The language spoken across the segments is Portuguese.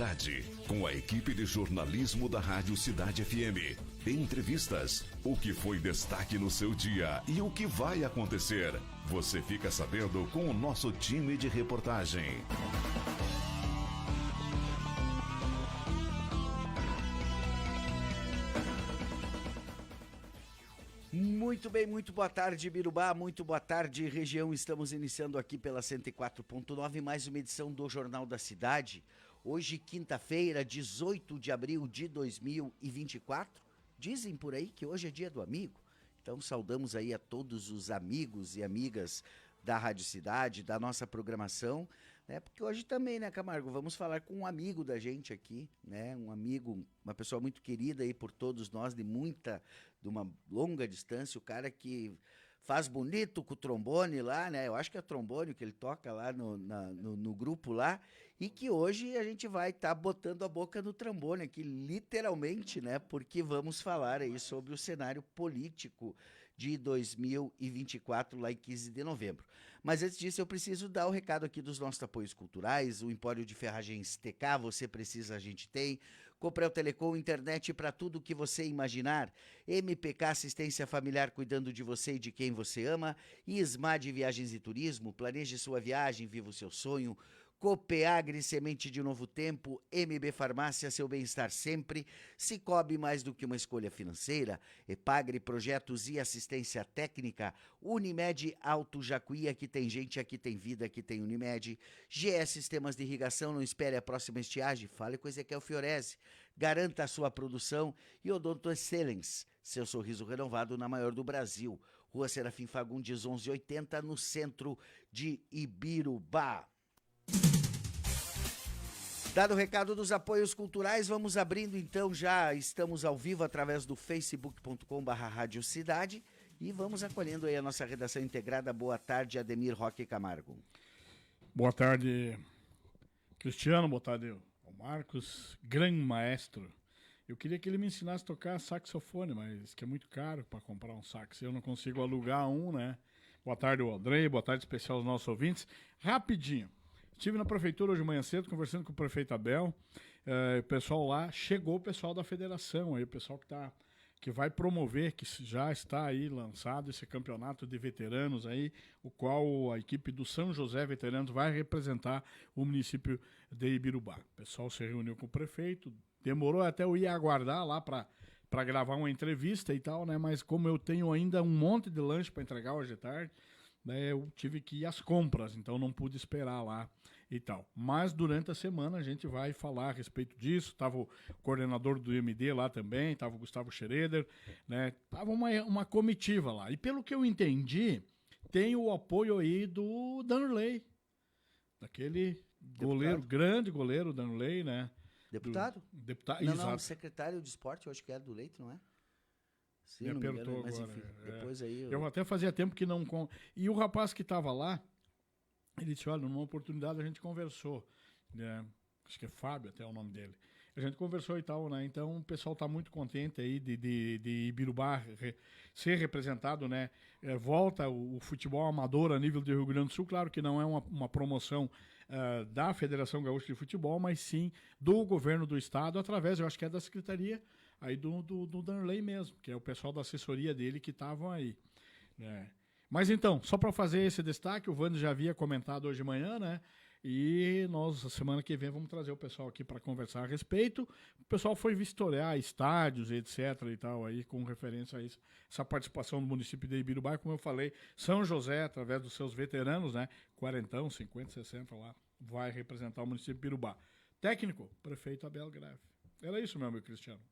Cidade, com a equipe de jornalismo da Rádio Cidade FM. Entrevistas, o que foi destaque no seu dia e o que vai acontecer. Você fica sabendo com o nosso time de reportagem. Muito bem, muito boa tarde, Birubá, muito boa tarde, região. Estamos iniciando aqui pela 104.9, mais uma edição do Jornal da Cidade. Hoje, quinta-feira, 18 de abril de 2024. Dizem por aí que hoje é dia do amigo. Então, saudamos aí a todos os amigos e amigas da Rádio Cidade, da nossa programação, né? Porque hoje também, né, Camargo, vamos falar com um amigo da gente aqui, né? Um amigo, uma pessoa muito querida aí por todos nós, de uma longa distância, o cara que faz bonito com o trombone lá, né? Eu acho que é trombone que ele toca lá no grupo lá, e que hoje a gente vai estar botando a boca no trombone aqui, literalmente, né? Porque vamos falar aí sobre o cenário político de 2024, lá em 15 de novembro. Mas antes disso, eu preciso dar o recado aqui dos nossos apoios culturais, o Empório de Ferragens TK, você precisa, a gente tem. Coprel Telecom, internet para tudo que você imaginar. MPK Assistência Familiar, cuidando de você e de quem você ama. E Ismad Viagens e Turismo, planeje sua viagem, viva o seu sonho. Copeagre, Semente de Novo Tempo, MB Farmácia, seu bem-estar sempre, Cicobi, mais do que uma escolha financeira, Epagre, projetos e assistência técnica, Unimed Alto Jacuí, aqui tem gente, aqui tem vida, aqui tem Unimed, GE Sistemas de Irrigação, não espere a próxima estiagem, fale com Ezequiel Fiorese, garanta a sua produção e Odonto Excellence, seu sorriso renovado na maior do Brasil, Rua Serafim Fagundes 1180, no centro de Ibirubá. Dado o recado dos apoios culturais, vamos abrindo então, já estamos ao vivo através do facebook.com/Rádio Cidade e vamos acolhendo aí a nossa redação integrada. Boa tarde, Ademir Roque Camargo. Boa tarde, Cristiano, boa tarde, o Marcos, grande maestro. Eu queria que ele me ensinasse a tocar saxofone, mas que é muito caro para comprar um sax, eu não consigo alugar um, né? Boa tarde, o Andrei, boa tarde especial aos nossos ouvintes. Rapidinho. Estive na prefeitura hoje de manhã cedo, conversando com o prefeito Abel, o pessoal lá, chegou o pessoal da federação, aí, o pessoal que vai promover, que já está aí lançado esse campeonato de veteranos aí, o qual a equipe do São José Veteranos vai representar o município de Ibirubá. O pessoal se reuniu com o prefeito, demorou até eu ir aguardar lá para gravar uma entrevista e tal, né? Mas como eu tenho ainda um monte de lanche para entregar hoje à tarde, eu tive que ir às compras, então não pude esperar lá e tal. Mas durante a semana a gente vai falar a respeito disso. Estava o coordenador do IMD lá também, estava o Gustavo Schroeder, né? Tava uma comitiva lá. E pelo que eu entendi, tem o apoio aí do Danley, daquele goleiro, grande goleiro Danley, né? Deputado? Deputado, não, exato. não, secretário de esporte, eu acho que era do Leite, não é? Sim, Me não apertou me engano, mas agora. enfim, depois aí... Eu até fazia tempo que não... E o rapaz que estava lá, ele disse, olha, numa oportunidade a gente conversou, né? Acho que é Fábio até o nome dele. A gente conversou e tal, né? Então o pessoal está muito contente aí de Ibirubá ser representado, né? Volta o futebol amador a nível do Rio Grande do Sul, claro que não é uma promoção da Federação Gaúcha de Futebol, mas sim do governo do estado, através, eu acho que é da secretaria aí do Danley mesmo, que é o pessoal da assessoria dele que estavam aí, né? Mas então, só para fazer esse destaque, o Vando já havia comentado hoje de manhã, né? E nós, semana que vem, vamos trazer o pessoal aqui para conversar a respeito. O pessoal foi vistoriar estádios, etc. e tal, aí, com referência a isso, essa participação do município de Ibirubá. Como eu falei, São José, através dos seus veteranos, né? 40, 50, 60 lá, vai representar o município de Ibirubá. Técnico, prefeito Abel Grave. Era isso, meu amigo Cristiano.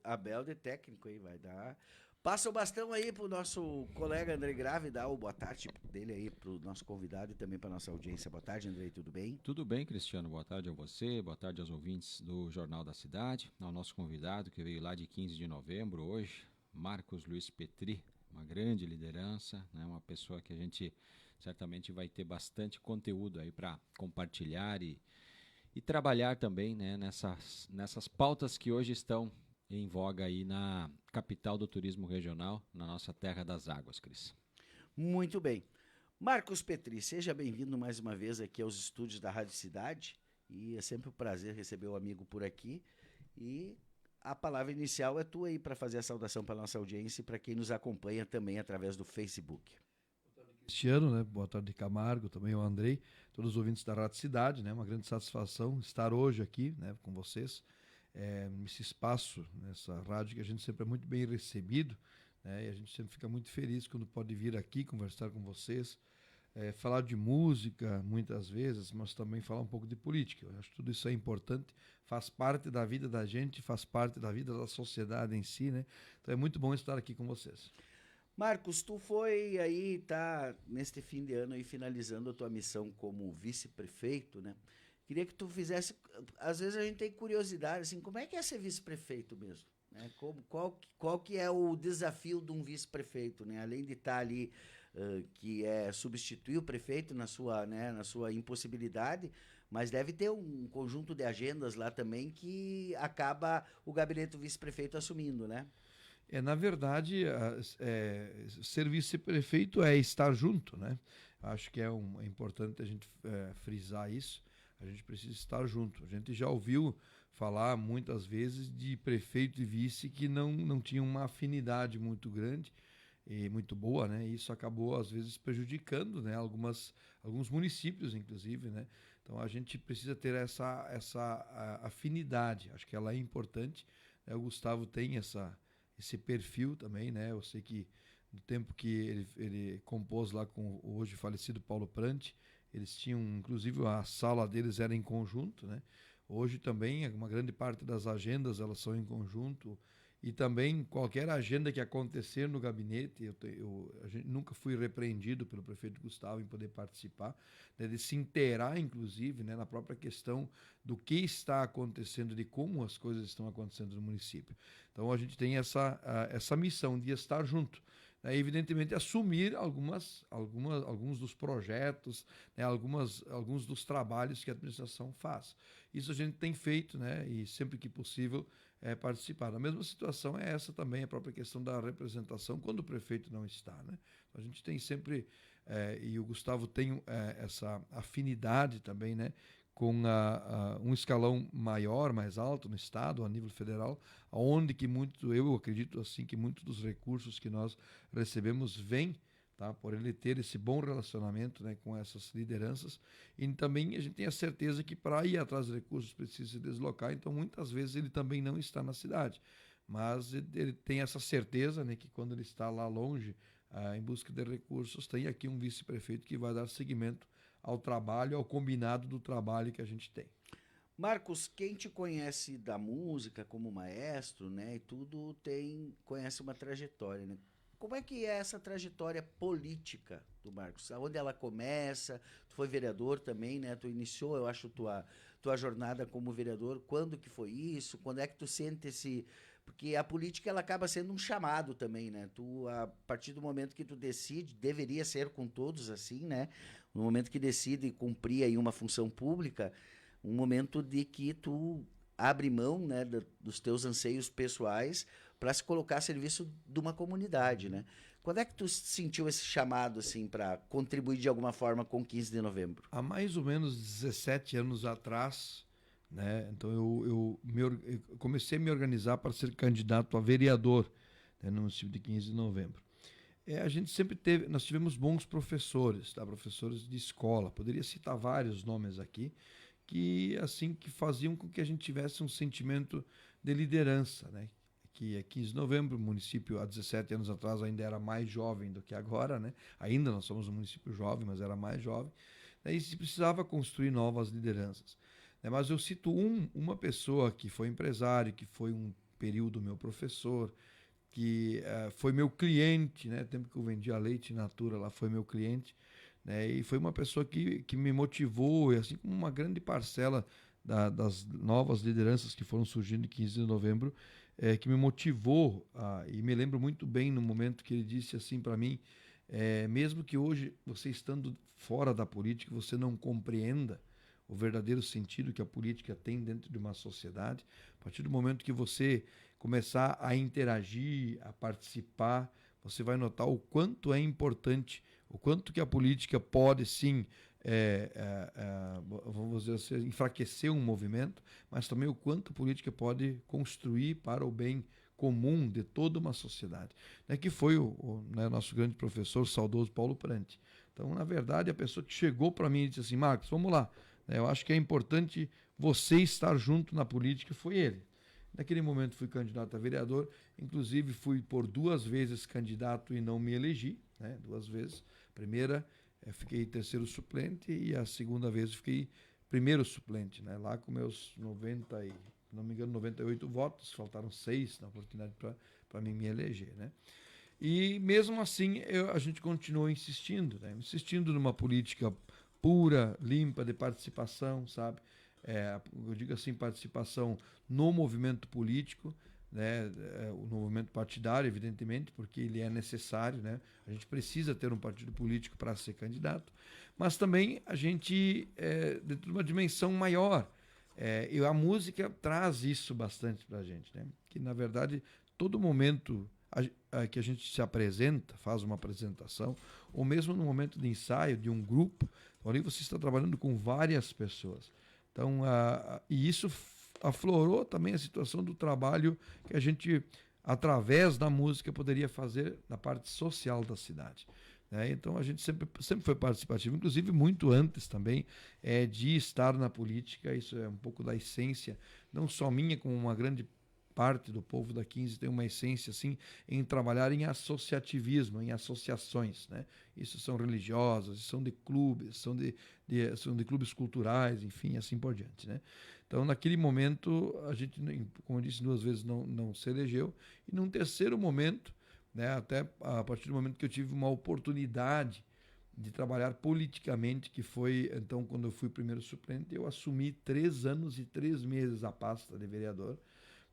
Abel de técnico aí, vai dar... Passa o bastão aí pro nosso colega André Grave, dá o boa tarde dele aí pro nosso convidado e também pra nossa audiência. Boa tarde, André, tudo bem? Tudo bem, Cristiano, boa tarde a você, boa tarde aos ouvintes do Jornal da Cidade, ao nosso convidado que veio lá de 15 de novembro hoje, Marcos Luiz Petri, uma grande liderança, né, uma pessoa que a gente certamente vai ter bastante conteúdo aí para compartilhar e trabalhar também, né, nessas pautas que hoje estão em voga aí na capital do turismo regional, na nossa terra das águas, Cris. Muito bem. Marcos Petri, seja bem-vindo mais uma vez aqui aos estúdios da Rádio Cidade. e é sempre um prazer receber o amigo por aqui. E a palavra inicial é tua aí para fazer a saudação para nossa audiência e para quem nos acompanha também através do Facebook. Cristiano, né? Boa tarde, Camargo, também o Andrei, todos os ouvintes da Rádio Cidade, né? Uma grande satisfação estar hoje aqui, né, com vocês, nesse espaço, nessa rádio que a gente sempre é muito bem recebido, né? E a gente sempre fica muito feliz quando pode vir aqui conversar com vocês, falar de música muitas vezes, mas também falar um pouco de política. Eu acho que tudo isso é importante, faz parte da vida da gente, faz parte da vida da sociedade em si, né? Então é muito bom estar aqui com vocês. Marcos, tu foi aí, tá neste fim de ano aí finalizando a tua missão como vice-prefeito, né? Queria que tu fizesse, às vezes a gente tem curiosidade, assim, como é que é ser vice-prefeito mesmo? Né? Qual que é o desafio de um vice-prefeito, né? Além de estar ali, que é substituir o prefeito na sua, né, na sua impossibilidade, mas deve ter um conjunto de agendas lá também que acaba o gabinete do vice-prefeito assumindo, né? Na verdade, ser vice-prefeito é estar junto, né? Acho que é importante a gente frisar isso. A gente precisa estar junto. A gente já ouviu falar muitas vezes de prefeito e vice que não tinham uma afinidade muito grande e muito boa, né? E isso acabou, às vezes, prejudicando, né? Alguns municípios, inclusive, né? Então, a gente precisa ter essa afinidade. Acho que ela é importante, né? O Gustavo tem esse perfil também, né? Eu sei que no tempo que ele compôs lá com o hoje falecido Paulo Pranti, eles tinham, inclusive a sala deles era em conjunto, né? Hoje também uma grande parte das agendas elas são em conjunto e também qualquer agenda que acontecer no gabinete, a gente nunca fui repreendido pelo prefeito Gustavo em poder participar, né, de se inteirar, inclusive, né, na própria questão do que está acontecendo, de como as coisas estão acontecendo no município. Então a gente tem essa missão de estar junto. Evidentemente assumir alguns dos projetos, né, alguns dos trabalhos que a administração faz. Isso a gente tem feito, né, e sempre que possível participar. A mesma situação é essa também, a própria questão da representação quando o prefeito não está, né? A gente tem sempre, e o Gustavo tem essa afinidade também, né, com um escalão maior, mais alto no estado, a nível federal, onde que eu acredito assim que muitos dos recursos que nós recebemos vêm, tá, por ele ter esse bom relacionamento, né, com essas lideranças, e também a gente tem a certeza que para ir atrás de recursos precisa se deslocar, então muitas vezes ele também não está na cidade, mas ele tem essa certeza, né, que quando ele está lá longe, em busca de recursos, tem aqui um vice-prefeito que vai dar seguimento ao trabalho, ao combinado do trabalho que a gente tem. Marcos, quem te conhece da música como maestro, né, e tudo conhece uma trajetória, né? Como é que é essa trajetória política do Marcos? Onde ela começa? Tu foi vereador também, né? Tu iniciou, eu acho, tua jornada como vereador. Quando que foi isso? Quando é que tu sente esse... Porque a política, ela acaba sendo um chamado também, né? Tu, a partir do momento que tu decide, deveria ser com todos assim, né? No momento que decide cumprir aí uma função pública, um momento de que tu abre mão, né, dos teus anseios pessoais para se colocar a serviço de uma comunidade, né? Quando é que tu sentiu esse chamado, assim, para contribuir de alguma forma com o 15 de novembro? Há mais ou menos 17 anos atrás, né? Então eu comecei a me organizar para ser candidato a vereador, né, no município de 15 de novembro. A gente sempre nós tivemos bons professores, tá? Professores de escola, poderia citar vários nomes aqui, que faziam com que a gente tivesse um sentimento de liderança, né? Que é 15 de novembro, o município há 17 anos atrás ainda era mais jovem do que agora, né? Ainda nós somos um município jovem, mas era mais jovem. Daí se precisava construir novas lideranças. Mas eu cito uma pessoa que foi empresário, que foi um período meu professor, que foi meu cliente, né? Tempo que eu vendia leite in natura, lá foi meu cliente, né? E foi uma pessoa que me motivou, e assim como uma grande parcela das novas lideranças que foram surgindo em 15 de novembro, que me motivou, e me lembro muito bem no momento que ele disse assim para mim, mesmo que hoje você estando fora da política, você não compreenda o verdadeiro sentido que a política tem dentro de uma sociedade, a partir do momento que você começar a interagir, a participar, você vai notar o quanto é importante, o quanto que a política pode sim vamos dizer assim, enfraquecer um movimento, mas também o quanto a política pode construir para o bem comum de toda uma sociedade, né, que foi o nosso grande professor, saudoso Paulo Prandi. Então, na verdade, a pessoa que chegou para mim e disse assim, Marcos, vamos lá, né, eu acho que é importante você estar junto na política, foi ele. Naquele momento fui candidato a vereador, inclusive fui por 2 vezes candidato e não me elegi, né, 2 vezes. Primeira, fiquei terceiro suplente e a segunda vez fiquei primeiro suplente, né, lá com meus 90 e, não me engano, 98 votos, faltaram 6 na oportunidade para mim me eleger, né. E mesmo assim a gente continuou insistindo, né, insistindo numa política pura, limpa, de participação, sabe? Eu digo assim, participação no movimento político, né, no movimento partidário, evidentemente, porque ele é necessário, né? A gente precisa ter um partido político para ser candidato, mas também a gente, dentro de uma dimensão maior, e a música traz isso bastante para a gente, né? Que, na verdade, todo momento que a gente se apresenta, faz uma apresentação, ou mesmo no momento de ensaio de um grupo, ali você está trabalhando com várias pessoas. Então, e isso aflorou também a situação do trabalho que a gente, através da música, poderia fazer na parte social da cidade, né? Então, a gente sempre foi participativo, inclusive muito antes também de estar na política. Isso é um pouco da essência, não só minha, como uma grande parte do povo da 15 tem uma essência assim em trabalhar em associativismo, em associações, né? Isso são religiosas, são de clubes, são de clubes culturais, enfim, assim por diante, né? Então, naquele momento, a gente, como eu disse 2 vezes, não se elegeu. E num terceiro momento, né, até a partir do momento que eu tive uma oportunidade de trabalhar politicamente, que foi, então, quando eu fui primeiro suplente, eu assumi 3 anos e 3 meses a pasta de vereador,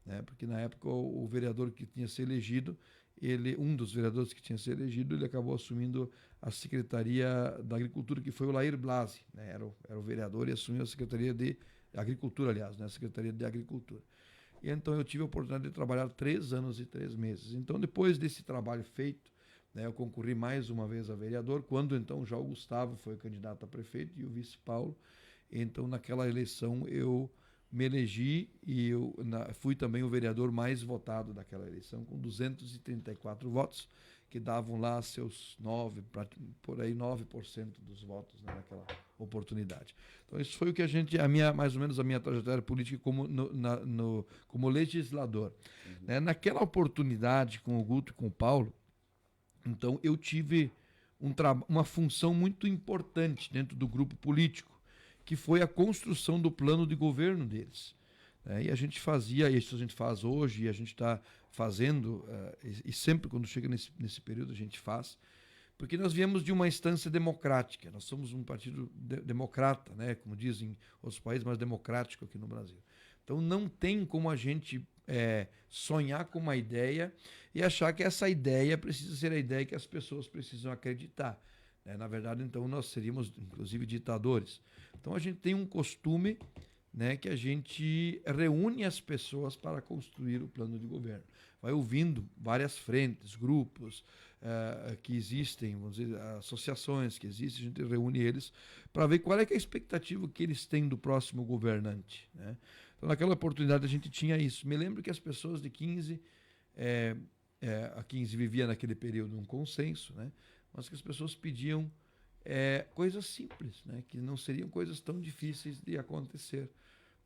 né, porque na época o vereador que tinha se elegido, um dos vereadores que tinha se elegido, ele acabou assumindo a Secretaria da Agricultura, que foi o Lair Blasi, né, era o vereador e assumiu a Secretaria de Agricultura, aliás, né, a Secretaria de Agricultura. E então eu tive a oportunidade de trabalhar 3 anos e 3 meses. Então, depois desse trabalho feito, né, eu concorri mais uma vez a vereador, quando então já o Gustavo foi candidato a prefeito e o vice Paulo. Então, naquela eleição, eu me elegi e fui também o vereador mais votado daquela eleição, com 234 votos, que davam lá seus 9% dos votos, né, naquela oportunidade. Então, isso foi o que mais ou menos a minha trajetória política como legislador. Uhum. Né, naquela oportunidade com o Guto e com o Paulo, então eu tive uma função muito importante dentro do grupo político, que foi a construção do plano de governo deles. E a gente fazia, isso a gente faz hoje, e a gente está fazendo, e sempre quando chega nesse período a gente faz, porque nós viemos de uma instância democrática, nós somos um partido democrata, né, como dizem outros países, mas democrático aqui no Brasil. Então não tem como a gente sonhar com uma ideia e achar que essa ideia precisa ser a ideia que as pessoas precisam acreditar. Na verdade, então, nós seríamos, inclusive, ditadores. Então, a gente tem um costume, né, que a gente reúne as pessoas para construir o plano de governo. Vai ouvindo várias frentes, grupos que existem, vamos dizer, associações que existem, a gente reúne eles para ver qual é que é a expectativa que eles têm do próximo governante, né? Então, naquela oportunidade, a gente tinha isso. Me lembro que as pessoas de 15, a 15 vivia naquele período um consenso, né? Mas que as pessoas pediam coisas simples, né, que não seriam coisas tão difíceis de acontecer,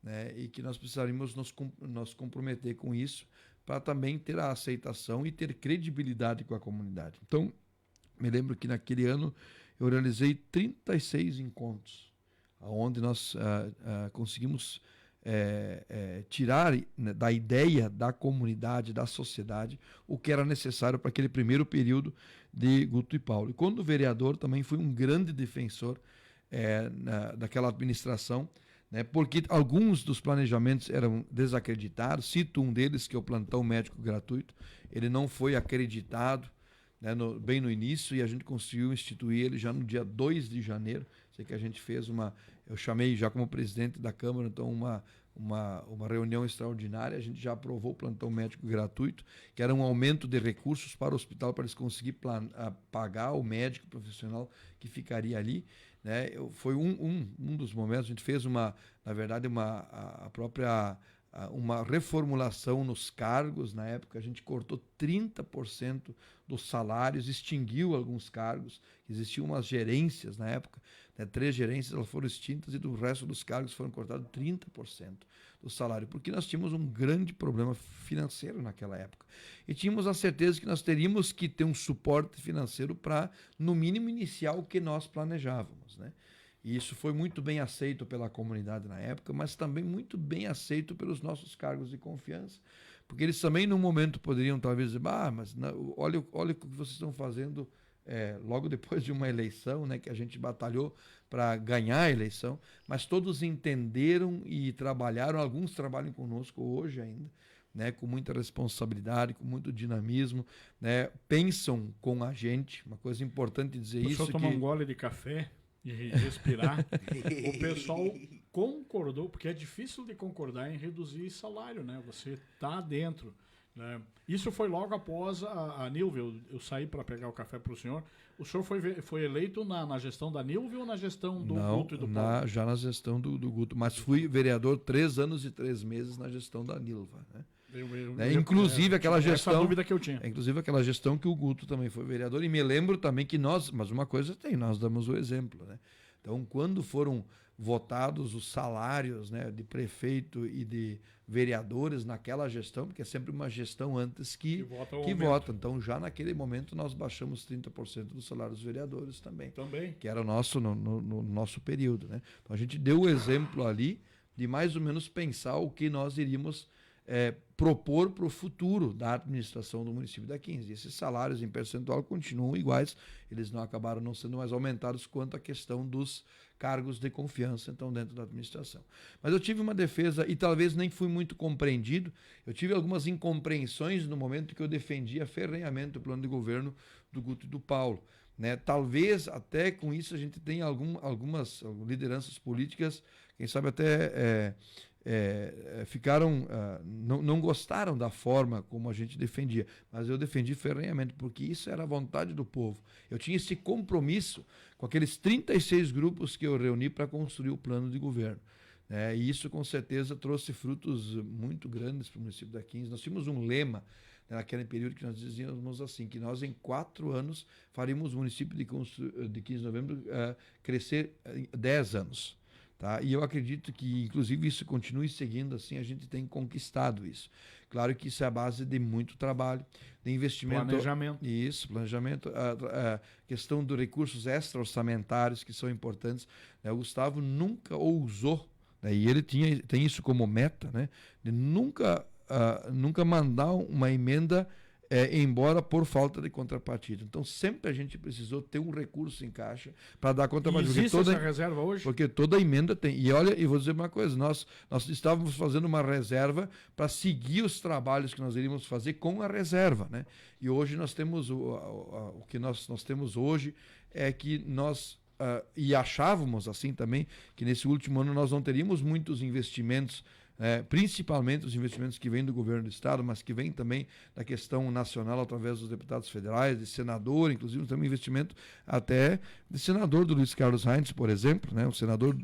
né, e que nós precisaríamos nos comprometer com isso para também ter a aceitação e ter credibilidade com a comunidade. Então, me lembro que naquele ano eu realizei 36 encontros, onde nós conseguimos tirar, né, da ideia da comunidade, da sociedade, o que era necessário para aquele primeiro período de Guto e Paulo. E quando vereador também fui um grande defensor daquela administração, né, porque alguns dos planejamentos eram desacreditados. Cito um deles, que é o plantão médico gratuito. Ele não foi acreditado, né, bem no início, e a gente conseguiu instituir ele já no dia 2 de janeiro. Sei que a gente fez eu chamei já como presidente da Câmara, então uma reunião extraordinária. A gente já aprovou o plantão médico gratuito, que era um aumento de recursos para o hospital, para eles conseguirem pagar o médico profissional que ficaria ali, né? Foi um dos momentos, a gente fez uma reformulação nos cargos. Na época a gente cortou 30% dos salários, extinguiu alguns cargos, existiam umas gerências na época, né? 3 gerências elas foram extintas e do resto dos cargos foram cortados 30% do salário, porque nós tínhamos um grande problema financeiro naquela época. E tínhamos a certeza que nós teríamos que ter um suporte financeiro para, no mínimo, iniciar o que nós planejávamos, né? E isso foi muito bem aceito pela comunidade na época, mas também muito bem aceito pelos nossos cargos de confiança, porque eles também, no momento, poderiam talvez dizer, mas olha o que vocês estão fazendo logo depois de uma eleição, né, que a gente batalhou para ganhar a eleição, mas todos entenderam e trabalharam, alguns trabalham conosco hoje ainda, né, com muita responsabilidade, com muito dinamismo, né, pensam com a gente. Uma coisa importante dizer isso. Tomar um gole de café e respirar. O pessoal concordou, porque é difícil de concordar em reduzir salário, né? Você tá dentro, né? Isso foi logo após a Nilvio. Eu saí para pegar o café para o senhor. O senhor foi eleito na gestão da Nilvio ou na gestão do Guto e do Paulo? Já na gestão do Guto, mas fui vereador 3 anos e 3 meses na gestão da Nilva, né? Inclusive aquela gestão, essa dúvida que eu tinha. Inclusive aquela gestão que o Guto também foi vereador, e me lembro também que mas uma coisa nós damos o exemplo, né? Então, quando foram votados os salários, né, de prefeito e de vereadores naquela gestão, porque é sempre uma gestão antes que vota. Então, já naquele momento, nós baixamos 30% dos salários dos vereadores também. Que era no nosso período, né? Então, a gente deu o exemplo ali de mais ou menos pensar o que nós iríamos propor para o futuro da administração do município da 15. E esses salários em percentual continuam iguais, eles não acabaram não sendo mais aumentados quanto à questão dos cargos de confiança, então, dentro da administração. Mas eu tive uma defesa, e talvez nem fui muito compreendido, eu tive algumas incompreensões no momento que eu defendia ferrenhamente o plano de governo do Guto e do Paulo, né? Talvez até com isso a gente tenha algumas lideranças políticas, quem sabe até não gostaram da forma como a gente defendia, mas eu defendi ferrenhamente, porque isso era a vontade do povo. Eu tinha esse compromisso com aqueles 36 grupos que eu reuni para construir o plano de governo, né? E isso com certeza trouxe frutos muito grandes para o município da 15. Nós tínhamos um lema, né, naquele período, que nós dizíamos assim, que nós em 4 anos faríamos o município de 15 de novembro crescer 10 anos. Tá? E eu acredito que, inclusive, isso continue seguindo assim, a gente tem conquistado isso. Claro que isso é a base de muito trabalho, de investimento. Planejamento. Isso, planejamento. A questão dos recursos extra-orçamentários, que são importantes. Né? O Gustavo nunca ousou, né? E ele tem isso como meta, né? De nunca mandar uma emenda embora por falta de contrapartida. Então, sempre a gente precisou ter um recurso em caixa para dar contrapartida. Existe essa reserva hoje? Porque toda emenda tem. E olha, e vou dizer uma coisa, nós estávamos fazendo uma reserva para seguir os trabalhos que nós iríamos fazer com a reserva, né? E hoje nós temos o que nós temos hoje é que nós e achávamos assim também que nesse último ano nós não teríamos muitos investimentos, principalmente os investimentos que vêm do governo do estado, mas que vêm também da questão nacional através dos deputados federais, de senador, inclusive também investimento até de senador do Luiz Carlos Reins, por exemplo, né, o senador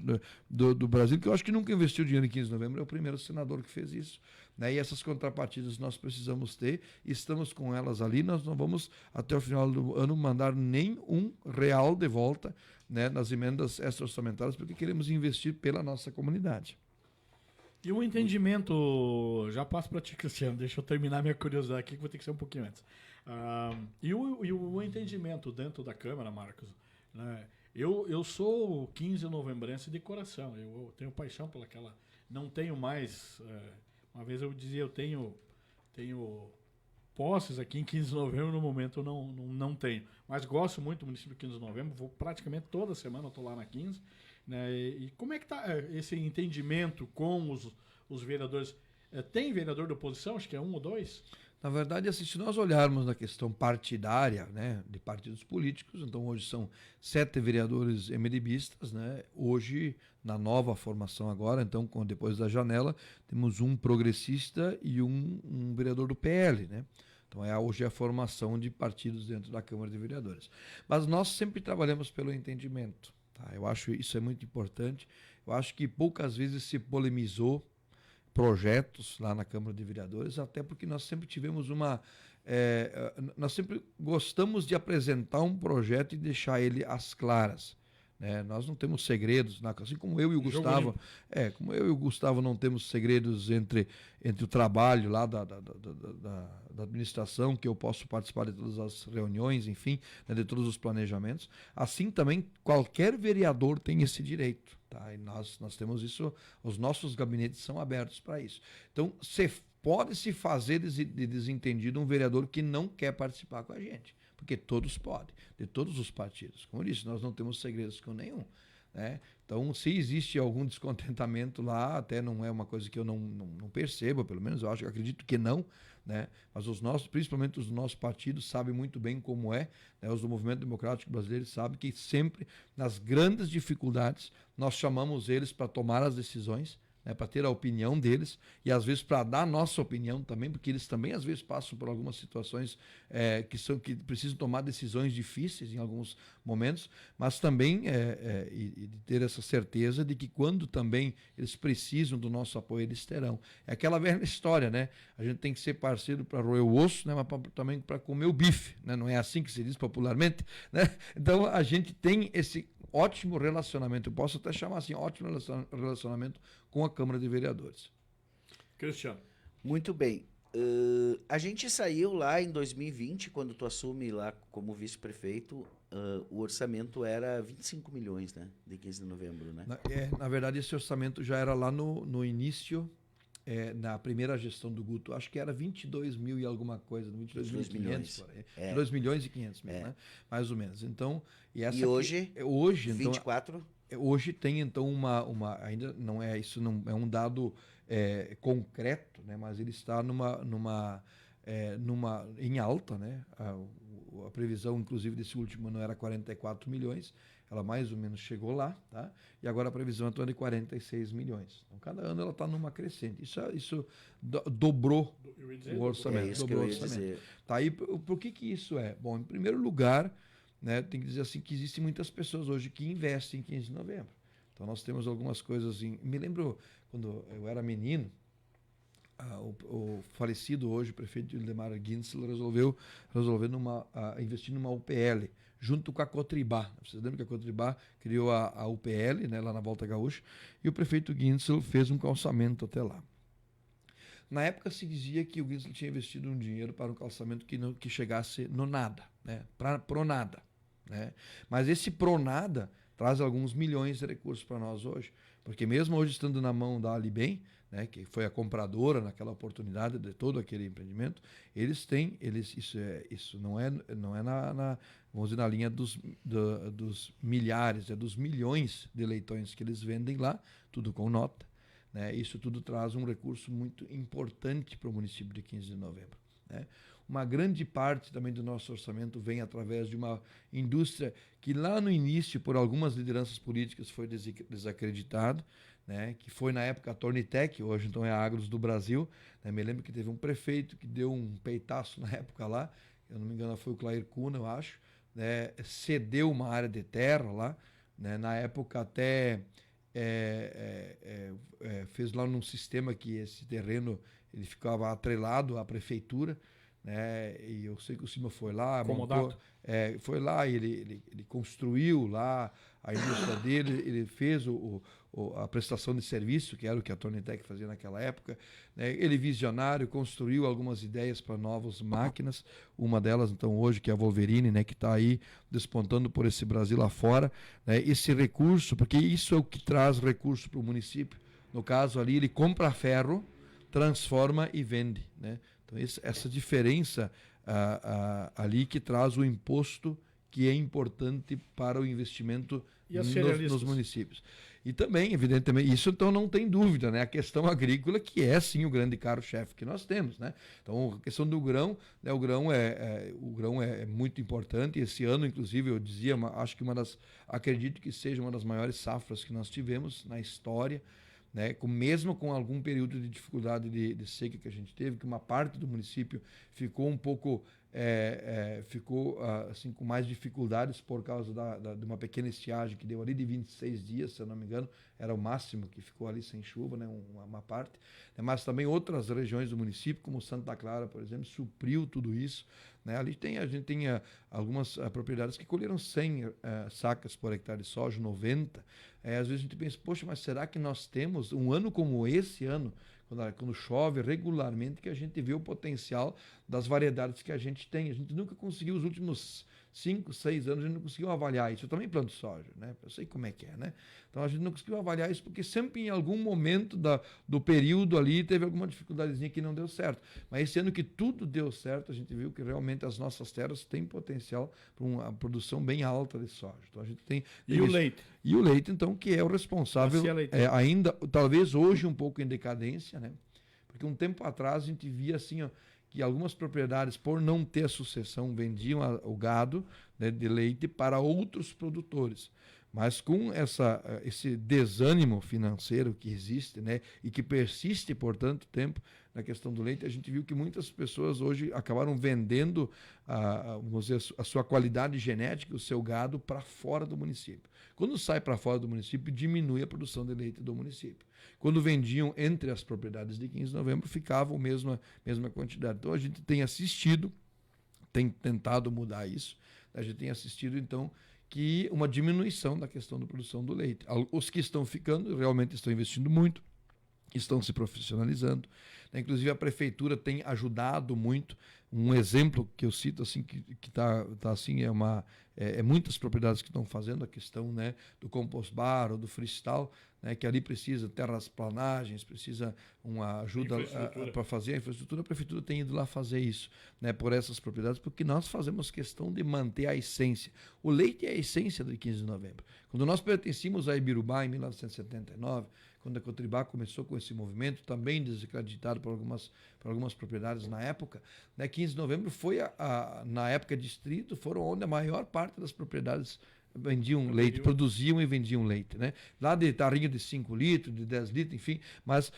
do Brasil, que eu acho que nunca investiu dinheiro em 15 de novembro, é o primeiro senador que fez isso, né, e essas contrapartidas nós precisamos ter, estamos com elas ali, nós não vamos até o final do ano mandar nem R$1 de volta, né, nas emendas extra-orçamentárias, porque queremos investir pela nossa comunidade. E o entendimento, já passo para ti, Cristiano, deixa eu terminar minha curiosidade aqui, que vou ter que ser um pouquinho antes. E o entendimento dentro da Câmara, Marcos, né? Eu sou 15 novembrense de coração, eu tenho paixão pelaquela, não tenho mais, uma vez eu dizia, eu tenho posses aqui em 15 de novembro, no momento eu não tenho, mas gosto muito do município de 15 de novembro, vou praticamente toda semana, eu estou lá na 15, né? E como é que está esse entendimento com os vereadores? Tem vereador da oposição? Acho que é 1 ou 2? Na verdade, assim, se nós olharmos na questão partidária, né, de partidos políticos, então hoje são 7 vereadores MDBistas, né? Hoje, na nova formação agora, então depois da janela, temos um progressista e um vereador do PL, né? Então hoje é a formação de partidos dentro da Câmara de Vereadores. Mas nós sempre trabalhamos pelo entendimento. Tá? Eu acho isso é muito importante. Eu acho que poucas vezes se polemizou projetos lá na Câmara de Vereadores, até porque nós sempre tivemos nós sempre gostamos de apresentar um projeto e deixar ele às claras. Né? Nós não temos segredos, assim como eu e o Gustavo. Como eu e o Gustavo não temos segredos entre o trabalho lá da administração, que eu posso participar de todas as reuniões, enfim, né, de todos os planejamentos. Assim também qualquer vereador tem esse direito. Tá? E nós temos isso, os nossos gabinetes são abertos para isso. Então, pode-se fazer de desentendido um vereador que não quer participar com a gente, porque todos podem, de todos os partidos. Como eu disse, nós não temos segredos com nenhum. Né? Então, se existe algum descontentamento lá, até não é uma coisa que eu não percebo, pelo menos eu acredito que não, né? Mas principalmente os nossos partidos sabem muito bem como é, né? Os do Movimento Democrático Brasileiro sabem que sempre, nas grandes dificuldades, nós chamamos eles para tomar as decisões, né, para ter a opinião deles e às vezes para dar a nossa opinião também, porque eles também às vezes passam por algumas situações que precisam tomar decisões difíceis em alguns momentos, mas também e de ter essa certeza de que quando também eles precisam do nosso apoio, eles terão. É aquela velha história, né? A gente tem que ser parceiro para roer o osso, né, mas também para comer o bife, né? Não é assim que se diz popularmente, né? Então a gente tem esse ótimo relacionamento, eu posso até chamar assim, ótimo relacionamento com a Câmara de Vereadores. Cristiano. Muito bem. A gente saiu lá em 2020, quando tu assume lá como vice-prefeito, o orçamento era 25 milhões, né? De 15 de novembro, né? Na verdade, esse orçamento já era lá no início, na primeira gestão do Guto, acho que era 22 mil e alguma coisa, 22 milhões. 2 milhões e 500 mil, né? Mais ou menos. Então, e hoje, hoje 24? Então, hoje tem, então, ainda não é, isso não é um dado concreto, né? Mas ele está em alta, né? A previsão, inclusive, desse último ano era 44 milhões, ela mais ou menos chegou lá, tá? E agora a previsão é de 46 milhões. Então, cada ano ela está numa crescente. Isso dobrou o orçamento. Isso dobrou que eu ia dizer. Tá, e por que isso é? Bom, em primeiro lugar, né, tem que dizer assim que existem muitas pessoas hoje que investem em 15 de novembro. Então, nós temos algumas coisas... Me lembro, quando eu era menino, o falecido hoje, o prefeito Ildemar Guinzel, resolveu investir numa UPL, junto com a Cotribá. Vocês lembram que a Cotribá criou a UPL, né, lá na Volta Gaúcha, e o prefeito Guinzel fez um calçamento até lá. Na época se dizia que o Guinzel tinha investido um dinheiro para um calçamento que chegasse no nada, né, pro nada. Né? Mas esse pro nada traz alguns milhões de recursos para nós hoje, porque mesmo hoje estando na mão da Alibem, né, que foi a compradora naquela oportunidade de todo aquele empreendimento, isso não é vamos dizer, na linha dos milhares, dos milhões de leitões que eles vendem lá, tudo com nota, né? Isso tudo traz um recurso muito importante para o município de 15 de novembro, né? Uma grande parte também do nosso orçamento vem através de uma indústria que lá no início, por algumas lideranças políticas, foi desacreditado, né, que foi na época a Tornitec, hoje então é a Agros do Brasil. Né? Me lembro que teve um prefeito que deu um peitaço na época lá, eu não me engano foi o Clair Cuna, eu acho, né? Cedeu uma área de terra lá, né? Na época até fez lá num sistema que esse terreno ele ficava atrelado à prefeitura, né? E eu sei que o Cima foi lá, foi lá e ele construiu lá a indústria dele, ele fez a prestação de serviço, que era o que a Tornitec fazia naquela época, né? Ele visionário, construiu algumas ideias para novas máquinas, uma delas então hoje que é a Wolverine, né, que está aí despontando por esse Brasil afora, né? Esse recurso, porque isso é o que traz recurso para o município, no caso ali ele compra ferro, transforma e vende, né? Então essa diferença ali que traz o imposto que é importante para o investimento nos municípios. E também, evidentemente, isso então não tem dúvida, né? A questão agrícola, que é sim o grande carro-chefe que nós temos, né? Então, a questão do grão, né? O grão é muito importante. Esse ano, inclusive, eu dizia, acho que acredito que seja uma das maiores safras que nós tivemos na história, né? Mesmo com algum período de dificuldade de seca que a gente teve, que uma parte do município ficou um pouco ficou assim, com mais dificuldades por causa de uma pequena estiagem que deu ali de 26 dias, se eu não me engano, era o máximo que ficou ali sem chuva, né, uma parte. Mas também outras regiões do município, como Santa Clara, por exemplo, supriu tudo isso. Né? Ali a gente tem algumas propriedades que colheram 100 sacas por hectare de soja, 90. Às vezes a gente pensa, poxa, mas será que nós temos um ano como esse ano, quando chove regularmente, que a gente vê o potencial das variedades que a gente tem? A gente nunca conseguiu, os últimos 5, 6 anos, a gente não conseguiu avaliar isso. Eu também planto soja, né? Eu sei como é que é, né? Então a gente não conseguiu avaliar isso porque sempre em algum momento do período ali teve alguma dificuldadezinha que não deu certo. Mas esse ano que tudo deu certo, a gente viu que realmente as nossas terras têm potencial para uma produção bem alta de soja. Então a gente tem E o leite? E o leite, então, que é o responsável, ainda, talvez hoje um pouco em decadência, né? Porque um tempo atrás a gente via assim, ó, que algumas propriedades, por não ter sucessão, vendiam o gado, né, de leite para outros produtores. Mas com esse desânimo financeiro que existe, né, e que persiste por tanto tempo na questão do leite, a gente viu que muitas pessoas hoje acabaram vendendo vamos dizer, a sua qualidade genética, o seu gado, para fora do município. Quando sai para fora do município, diminui a produção de leite do município. Quando vendiam entre as propriedades de 15 de novembro, ficava a mesma quantidade. Então a gente tem assistido, tem tentado mudar isso, a gente tem assistido, então, que uma diminuição da questão da produção do leite. Os que estão ficando realmente estão investindo muito, estão se profissionalizando. Inclusive a prefeitura tem ajudado muito. Um exemplo que eu cito assim que tá assim muitas propriedades que estão fazendo a questão, né, do compost bar ou do freestyle, né, que ali precisa terraplanagens, precisa uma ajuda para fazer a infraestrutura. A prefeitura tem ido lá fazer isso, né, por essas propriedades, porque nós fazemos questão de manter a essência. O leite é a essência do 15 de novembro. Quando nós pertencíamos a Ibirubá em 1979, quando a Cotribá começou com esse movimento, também desacreditado por algumas propriedades na época, né, 15 de novembro foi, na época distrito, foram onde a maior parte das propriedades vendiam leite, produziam e vendiam leite. Né? Lá de tarrinho de 5 litros, de 10 litros, enfim, mas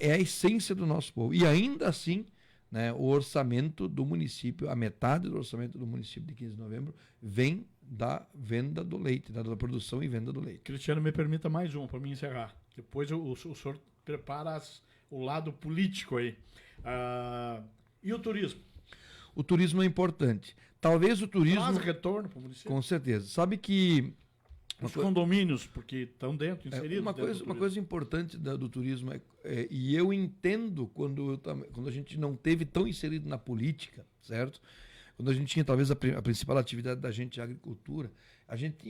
é a essência do nosso povo. E ainda assim, né, o orçamento do município, a metade do orçamento do município de 15 de novembro, vem da venda do leite, da produção e venda do leite. Cristiano, me permita mais um para me encerrar. Depois o senhor prepara o lado político aí. E o turismo? O turismo é importante. Talvez o turismo... Traz retorno para o município? Com certeza. Sabe que... Os condomínios, porque estão inseridos. Uma coisa importante do turismo e eu entendo quando a gente não teve tão inserido na política, certo? Quando a gente tinha talvez a principal atividade da gente é a agricultura,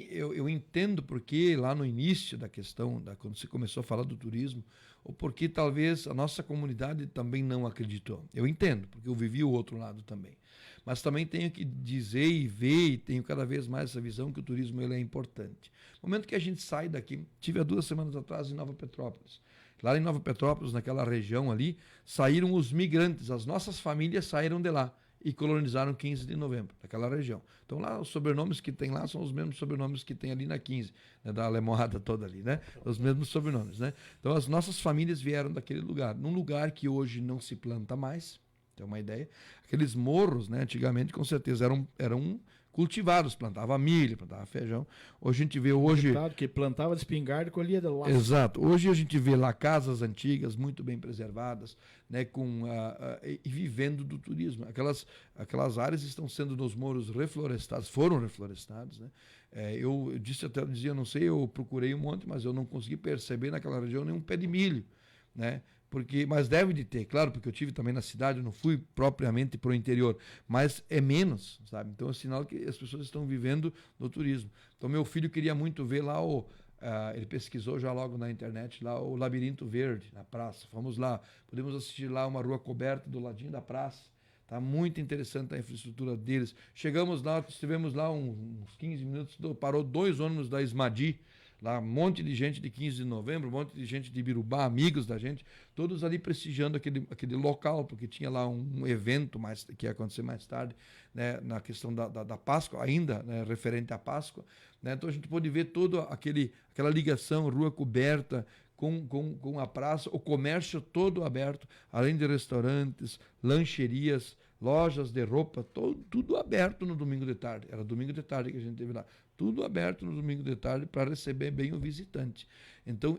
eu entendo porque lá no início da questão, quando se começou a falar do turismo, ou porque talvez a nossa comunidade também não acreditou. Eu entendo, porque eu vivi o outro lado também. Mas também tenho que dizer e ver, e tenho cada vez mais essa visão que o turismo ele é importante. No momento que a gente sai daqui, tive há 2 semanas atrás em Nova Petrópolis. Lá em Nova Petrópolis, naquela região ali, saíram os migrantes, as nossas famílias saíram de lá e colonizaram 15 de novembro, daquela região. Então lá os sobrenomes que tem lá são os mesmos sobrenomes que tem ali na 15, né, da Alemoada toda ali, né? Os mesmos sobrenomes, né? Então as nossas famílias vieram daquele lugar, num lugar que hoje não se planta mais, tem uma ideia. Aqueles morros, né, antigamente com certeza eram cultivados, plantava milho, plantava feijão. Hoje a gente vê que plantava de espingarda e colhia de lá. Exato. Hoje a gente vê lá casas antigas muito bem preservadas, né, e vivendo do turismo. Aquelas áreas estão sendo nos morros reflorestadas, foram reflorestados, né? Eu dizia, não sei, eu procurei um monte, mas eu não consegui perceber naquela região nenhum pé de milho, né? Mas deve de ter, claro, porque eu tive também na cidade, eu não fui propriamente para o interior, mas é menos, sabe? Então é sinal que as pessoas estão vivendo no turismo. Então meu filho queria muito ver lá ele pesquisou já logo na internet lá o Labirinto Verde, na praça. Fomos lá, podemos assistir lá uma rua coberta do ladinho da praça. Tá muito interessante a infraestrutura deles. Chegamos lá, estivemos lá uns 15 minutos, parou 2 ônibus da Esmadi, lá um monte de gente de 15 de novembro, um monte de gente de Ibirubá, amigos da gente, todos ali prestigiando aquele local, porque tinha lá um evento que ia acontecer mais tarde, né, na questão da Páscoa, ainda, né, referente à Páscoa. Né? Então a gente pôde ver toda aquela ligação, rua coberta, com a praça, o comércio todo aberto, além de restaurantes, lancherias, lojas de roupa, tudo aberto no domingo de tarde. Era domingo de tarde que a gente teve lá. Tudo aberto no domingo de tarde para receber bem o visitante. Então,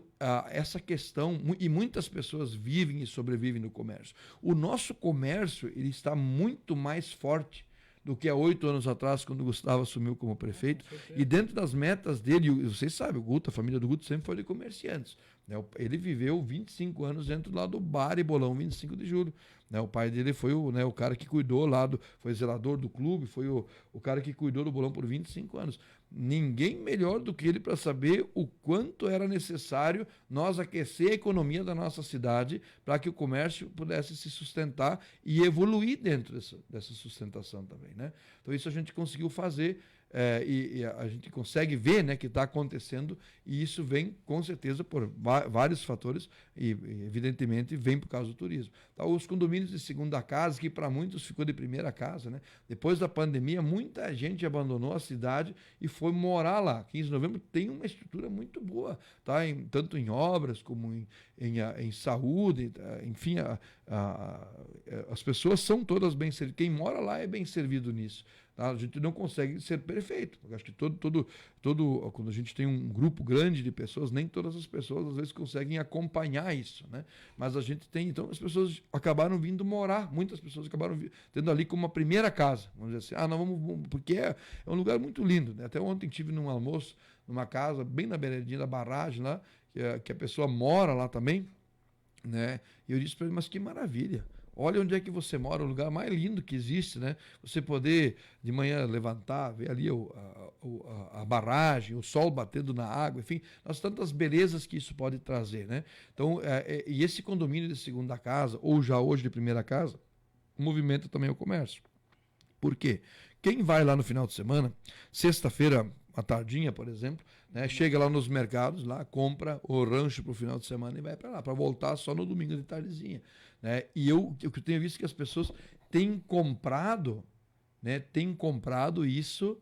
essa questão, e muitas pessoas vivem e sobrevivem no comércio. O nosso comércio, ele está muito mais forte do que há 8 anos atrás, quando o Gustavo assumiu como prefeito. E dentro das metas dele, vocês sabem, o Guto, a família do Guto sempre foi de comerciantes. Né? Ele viveu 25 anos dentro lá do Bar e Bolão 25 de Julho. Né? O pai dele foi o cara que cuidou lá, foi zelador do clube, foi o cara que cuidou do Bolão por 25 anos. Ninguém melhor do que ele para saber o quanto era necessário nós aquecer a economia da nossa cidade para que o comércio pudesse se sustentar e evoluir dentro dessa sustentação também, né? Então isso a gente conseguiu fazer e a gente consegue ver, né, que está acontecendo, e isso vem com certeza por vários fatores e evidentemente vem por causa do turismo. Então, os condomínios de segunda casa, que para muitos ficou de primeira casa, né? Depois da pandemia, muita gente abandonou a cidade e foi morar lá. 15 de novembro tem uma estrutura muito boa, tá? Tanto em obras como em saúde, enfim, as pessoas são todas bem servidas. Quem mora lá é bem servido nisso. Tá? A gente não consegue ser perfeito. Eu acho que quando a gente tem um grupo grande de pessoas, nem todas as pessoas às vezes conseguem acompanhar isso, né? Mas a gente tem, então as pessoas acabaram vindo morar, muitas pessoas acabaram tendo ali como uma primeira casa. Vamos dizer assim, vamos, porque é um lugar muito lindo, né? Até ontem tive num almoço, numa casa bem na beiradinha da barragem lá, que a pessoa mora lá também, né? E eu disse para ele, mas que maravilha. Olha onde é que você mora, o lugar mais lindo que existe, né? Você poder de manhã levantar, ver ali a barragem, o sol batendo na água, enfim, nós tantas belezas que isso pode trazer, né? Então, e esse condomínio de segunda casa, ou já hoje de primeira casa, movimenta também o comércio. Por quê? Quem vai lá no final de semana, sexta-feira à tardinha, por exemplo, né, chega lá nos mercados, lá compra o rancho para o final de semana e vai para lá, para voltar só no domingo de tardezinha. Né? E o que eu tenho visto é que as pessoas têm comprado, né, isso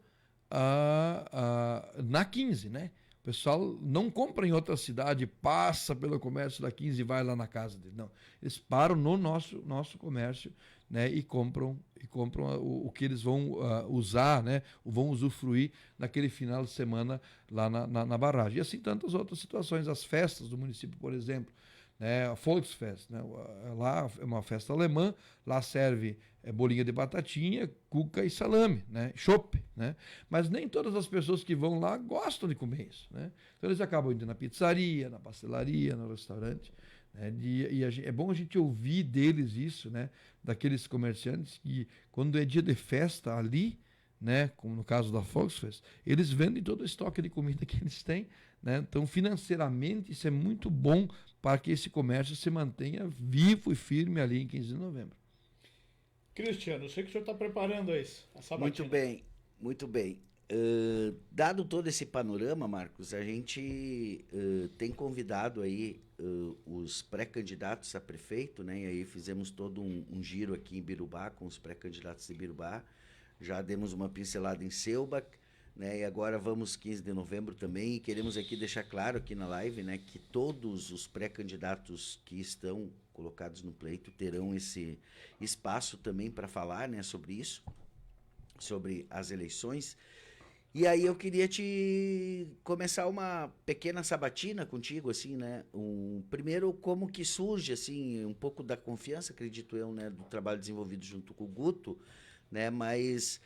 na 15, né? O pessoal não compra em outra cidade, passa pelo comércio da 15 e vai lá na casa dele. Não, eles param no nosso comércio, né, e compram o que eles vão usar, né, vão usufruir naquele final de semana lá na barragem. E assim tantas outras situações, as festas do município, por exemplo, né, a Volksfest, né, lá é uma festa alemã, lá serve bolinha de batatinha, cuca e salame, né, chopp, né, mas nem todas as pessoas que vão lá gostam de comer isso, né, então eles acabam indo na pizzaria, na pastelaria, no restaurante, né, é bom a gente ouvir deles isso, né, daqueles comerciantes que quando é dia de festa ali, né, como no caso da Volksfest, eles vendem todo o estoque de comida que eles têm, né, então financeiramente isso é muito bom para que esse comércio se mantenha vivo e firme ali em 15 de novembro. Cristiano, eu sei que o senhor está preparando isso. Muito bem, muito bem. Dado todo esse panorama, Marcos, a gente tem convidado aí os pré-candidatos a prefeito, né? E aí fizemos todo um giro aqui em Birubá com os pré-candidatos de Birubá. Já demos uma pincelada em Seubach, né? E agora vamos 15 de novembro também, e queremos aqui deixar claro aqui na live, né, que todos os pré-candidatos que estão colocados no pleito terão esse espaço também para falar, né, sobre isso, sobre as eleições. E aí eu queria te começar uma pequena sabatina contigo, assim, né, primeiro como que surge, assim, um pouco da confiança, acredito eu, né, do trabalho desenvolvido junto com o Guto, né, mas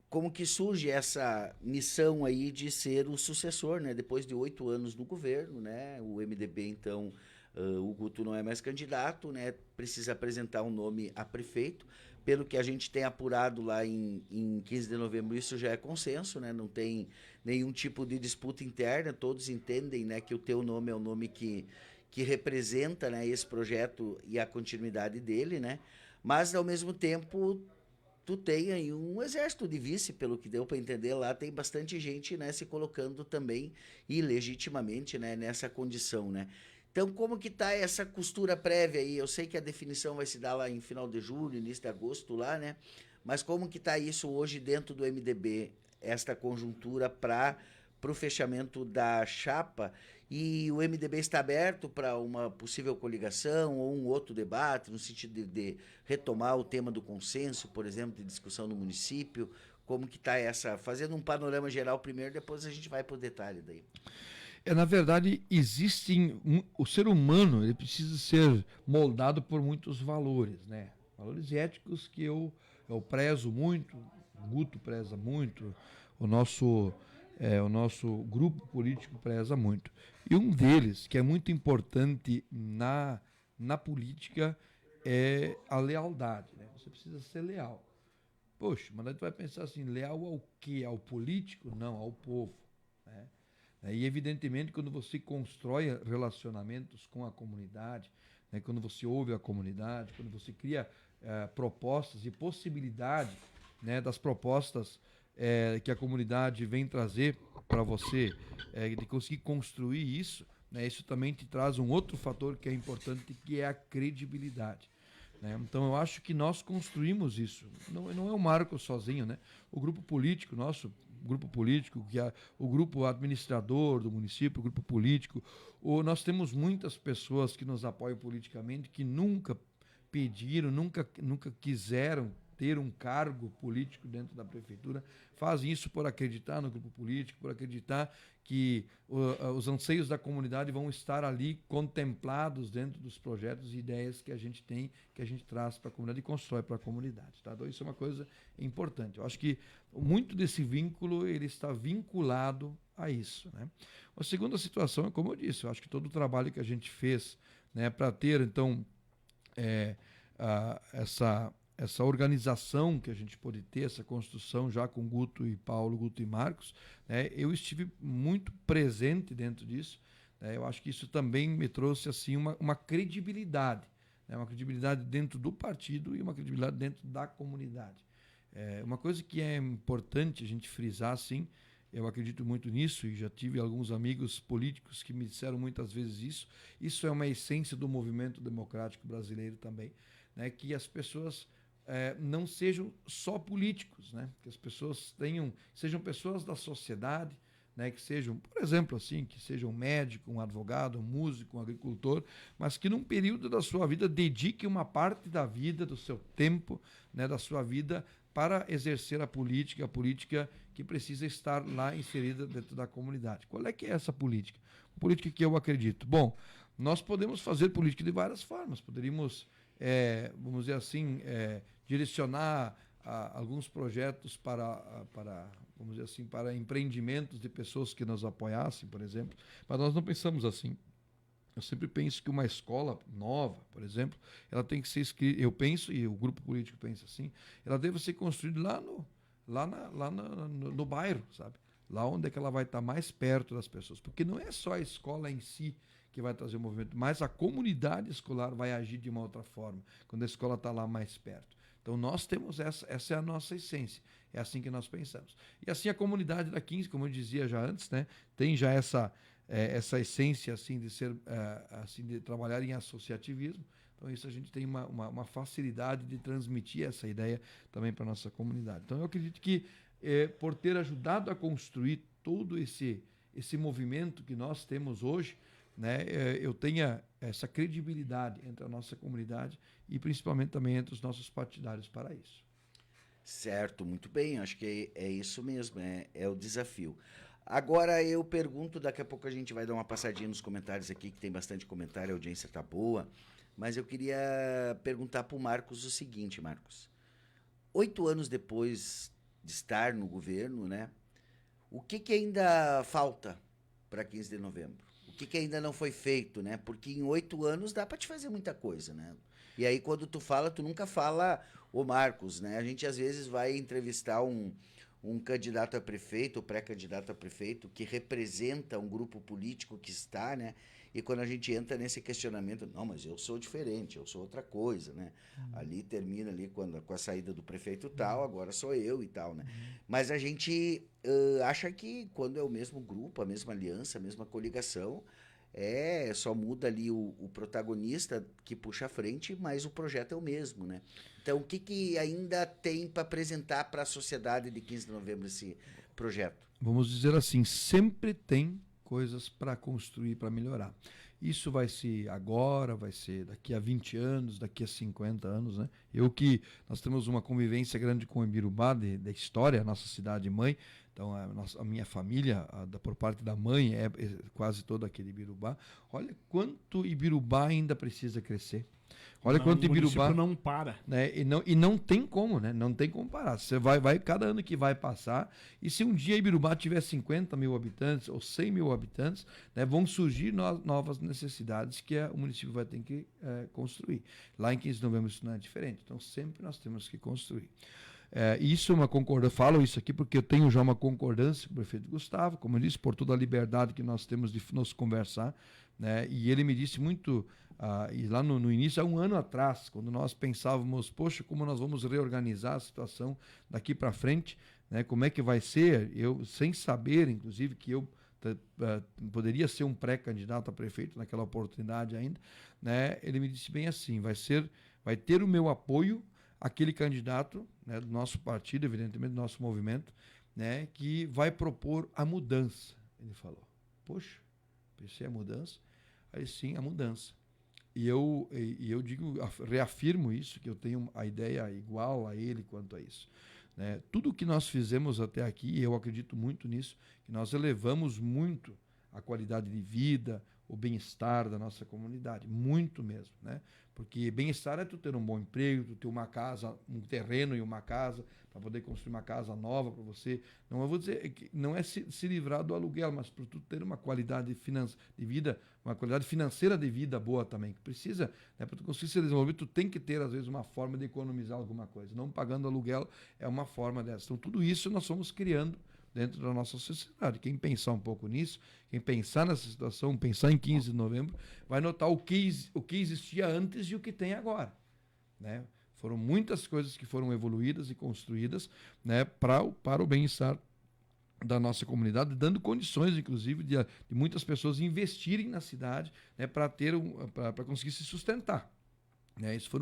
como que surge essa missão aí de ser o sucessor, né? Depois de 8 anos no governo, né? O MDB, então, o Guto não é mais candidato, né? Precisa apresentar um nome a prefeito. Pelo que a gente tem apurado lá em 15 de novembro, isso já é consenso, né? Não tem nenhum tipo de disputa interna, todos entendem, né, que o teu nome é o nome que representa, né, esse projeto e a continuidade dele, né? Mas, ao mesmo tempo, tu tem aí um exército de vice, pelo que deu para entender lá, tem bastante gente, né, se colocando também ilegitimamente, né, nessa condição, né? Então, como que tá essa costura prévia aí? Eu sei que a definição vai se dar lá em final de julho, início de agosto lá, né? Mas como que tá isso hoje dentro do MDB, esta conjuntura para o fechamento da chapa? E o MDB está aberto para uma possível coligação ou um outro debate, no sentido de retomar o tema do consenso, por exemplo, de discussão no município. Como que está essa... Fazendo um panorama geral primeiro, depois a gente vai para o detalhe daí. Na verdade, o ser humano ele precisa ser moldado por muitos valores, né? Valores éticos que eu prezo muito, o Guto preza muito, o nosso grupo político preza muito. E um deles, que é muito importante na política, é a lealdade, né? Você precisa ser leal. Poxa, mas a gente vai pensar assim, leal ao quê? Ao político? Não, ao povo, né? E, evidentemente, quando você constrói relacionamentos com a comunidade, né, quando você ouve a comunidade, quando você cria propostas e possibilidade, né, das propostas que a comunidade vem trazer para você, de conseguir construir isso, né, isso também te traz um outro fator que é importante, que é a credibilidade. Né? Então, eu acho que nós construímos isso. Não é o Marcos sozinho, né? O grupo político, nosso grupo político, que é o grupo administrador do município, o grupo político, nós temos muitas pessoas que nos apoiam politicamente, que nunca pediram, nunca quiseram ter um cargo político dentro da prefeitura, fazem isso por acreditar no grupo político, por acreditar que os anseios da comunidade vão estar ali contemplados dentro dos projetos e ideias que a gente tem, que a gente traz para a comunidade e constrói para a comunidade. Tá? Então, isso é uma coisa importante. Eu acho que muito desse vínculo ele está vinculado a isso. Né? A segunda situação é, como eu disse, eu acho que todo o trabalho que a gente fez, né, para ter, então, essa organização que a gente pode ter, essa construção já com Guto e Paulo, Guto e Marcos, né, eu estive muito presente dentro disso. Né, eu acho que isso também me trouxe assim, uma credibilidade, né, uma credibilidade dentro do partido e uma credibilidade dentro da comunidade. Uma coisa que é importante a gente frisar, assim, eu acredito muito nisso e já tive alguns amigos políticos que me disseram muitas vezes isso é uma essência do movimento democrático brasileiro também, né, que as pessoas não sejam só políticos, né? Que as pessoas sejam pessoas da sociedade, né? Que sejam, por exemplo, assim, que sejam um médico, um advogado, um músico, um agricultor, mas que num período da sua vida dedique uma parte da vida, do seu tempo, né? Da sua vida para exercer a política que precisa estar lá inserida dentro da comunidade. Qual é que é essa política? A política que eu acredito. Bom, nós podemos fazer política de várias formas. Poderíamos, vamos dizer assim, direcionar alguns projetos vamos dizer assim, para empreendimentos de pessoas que nos apoiassem, por exemplo, mas nós não pensamos assim. Eu sempre penso que uma escola nova, por exemplo, ela tem que ser escrita, eu penso, e o grupo político pensa assim, ela deve ser construída lá no bairro, sabe? Lá onde é que ela vai estar mais perto das pessoas, porque não é só a escola em si que vai trazer o movimento, mas a comunidade escolar vai agir de uma outra forma, quando a escola está lá mais perto. Então, nós temos essa é a nossa essência, é assim que nós pensamos. E assim a comunidade da 15, como eu dizia já antes, né, tem já essa essência assim, de ser, assim, de trabalhar em associativismo. Então, isso a gente tem uma facilidade de transmitir essa ideia também para a nossa comunidade. Então, eu acredito que, por ter ajudado a construir todo esse movimento que nós temos hoje, né, eu tenha essa credibilidade entre a nossa comunidade e principalmente também entre os nossos partidários para isso. Certo, muito bem, acho que é isso mesmo, é o desafio. Agora eu pergunto, daqui a pouco a gente vai dar uma passadinha nos comentários aqui, que tem bastante comentário, a audiência tá boa, mas eu queria perguntar para o Marcos o seguinte, Marcos. 8 anos depois de estar no governo, né, o que ainda falta para 15 de novembro? O que ainda não foi feito, né? Porque em 8 anos dá para te fazer muita coisa, né? E aí quando tu fala, tu nunca fala o Marcos, né? A gente às vezes vai entrevistar um candidato a prefeito, ou pré-candidato a prefeito, que representa um grupo político que está, né? E quando a gente entra nesse questionamento, não, mas eu sou diferente, eu sou outra coisa, né? Ali termina ali com a saída do prefeito tal, agora sou eu e tal, né? Mas a gente acha que quando é o mesmo grupo, a mesma aliança, a mesma coligação, só muda ali o protagonista que puxa a frente, mas o projeto é o mesmo, né? Então, o que ainda tem para apresentar para a sociedade de 15 de novembro esse projeto? Vamos dizer assim, sempre tem coisas para construir, para melhorar. Isso vai ser agora, vai ser daqui a 20 anos, daqui a 50 anos, né? Nós temos uma convivência grande com o Ibirubá, da história, a nossa cidade mãe. Então, a minha família, por parte da mãe, é quase toda aquele Ibirubá. Olha quanto Ibirubá ainda precisa crescer. Olha quanto Ibirubá não para. Né? E não tem como, né? Não tem como parar. Você vai cada ano que vai passar, e se um dia Ibirubá tiver 50 mil habitantes ou 100 mil habitantes, né, vão surgir novas necessidades que o município vai ter que construir. Lá em 15 de novembro isso não é diferente. Então sempre nós temos que construir. Isso é uma concordância, falo isso aqui porque eu tenho já uma concordância com o prefeito Gustavo, como eu disse, por toda a liberdade que nós temos de nos conversar, né? E ele me disse muito, e lá no início, há um ano atrás, quando nós pensávamos, poxa, como nós vamos reorganizar a situação daqui para frente, né? Como é que vai ser, eu sem saber, inclusive, que eu poderia ser um pré-candidato a prefeito naquela oportunidade ainda, né? Ele me disse bem assim, vai ter o meu apoio aquele candidato, né, do nosso partido, evidentemente do nosso movimento, né, que vai propor a mudança. Ele falou, poxa, pensei a mudança? Aí sim, a mudança. E eu reafirmo isso, que eu tenho a ideia igual a ele quanto a isso. Né? Tudo que nós fizemos até aqui, eu acredito muito nisso, que nós elevamos muito a qualidade de vida, o bem-estar da nossa comunidade, muito mesmo, né? Porque bem-estar é tu ter um bom emprego, tu ter uma casa, um terreno e uma casa, para poder construir uma casa nova para você. Não, eu vou dizer, não é se livrar do aluguel, mas para tu ter uma qualidade de vida, uma qualidade financeira de vida boa também, que precisa, né, para tu conseguir se desenvolver, tu tem que ter, às vezes, uma forma de economizar alguma coisa. Não pagando aluguel é uma forma dessa. Então, tudo isso nós fomos criando dentro da nossa sociedade. Quem pensar um pouco nisso, quem pensar nessa situação, pensar em 15 de novembro, vai notar o que existia antes e o que tem agora. Né? Foram muitas coisas que foram evoluídas e construídas, né, para o bem-estar da nossa comunidade, dando condições, inclusive, de muitas pessoas investirem na cidade, né, para conseguir se sustentar. Isso foi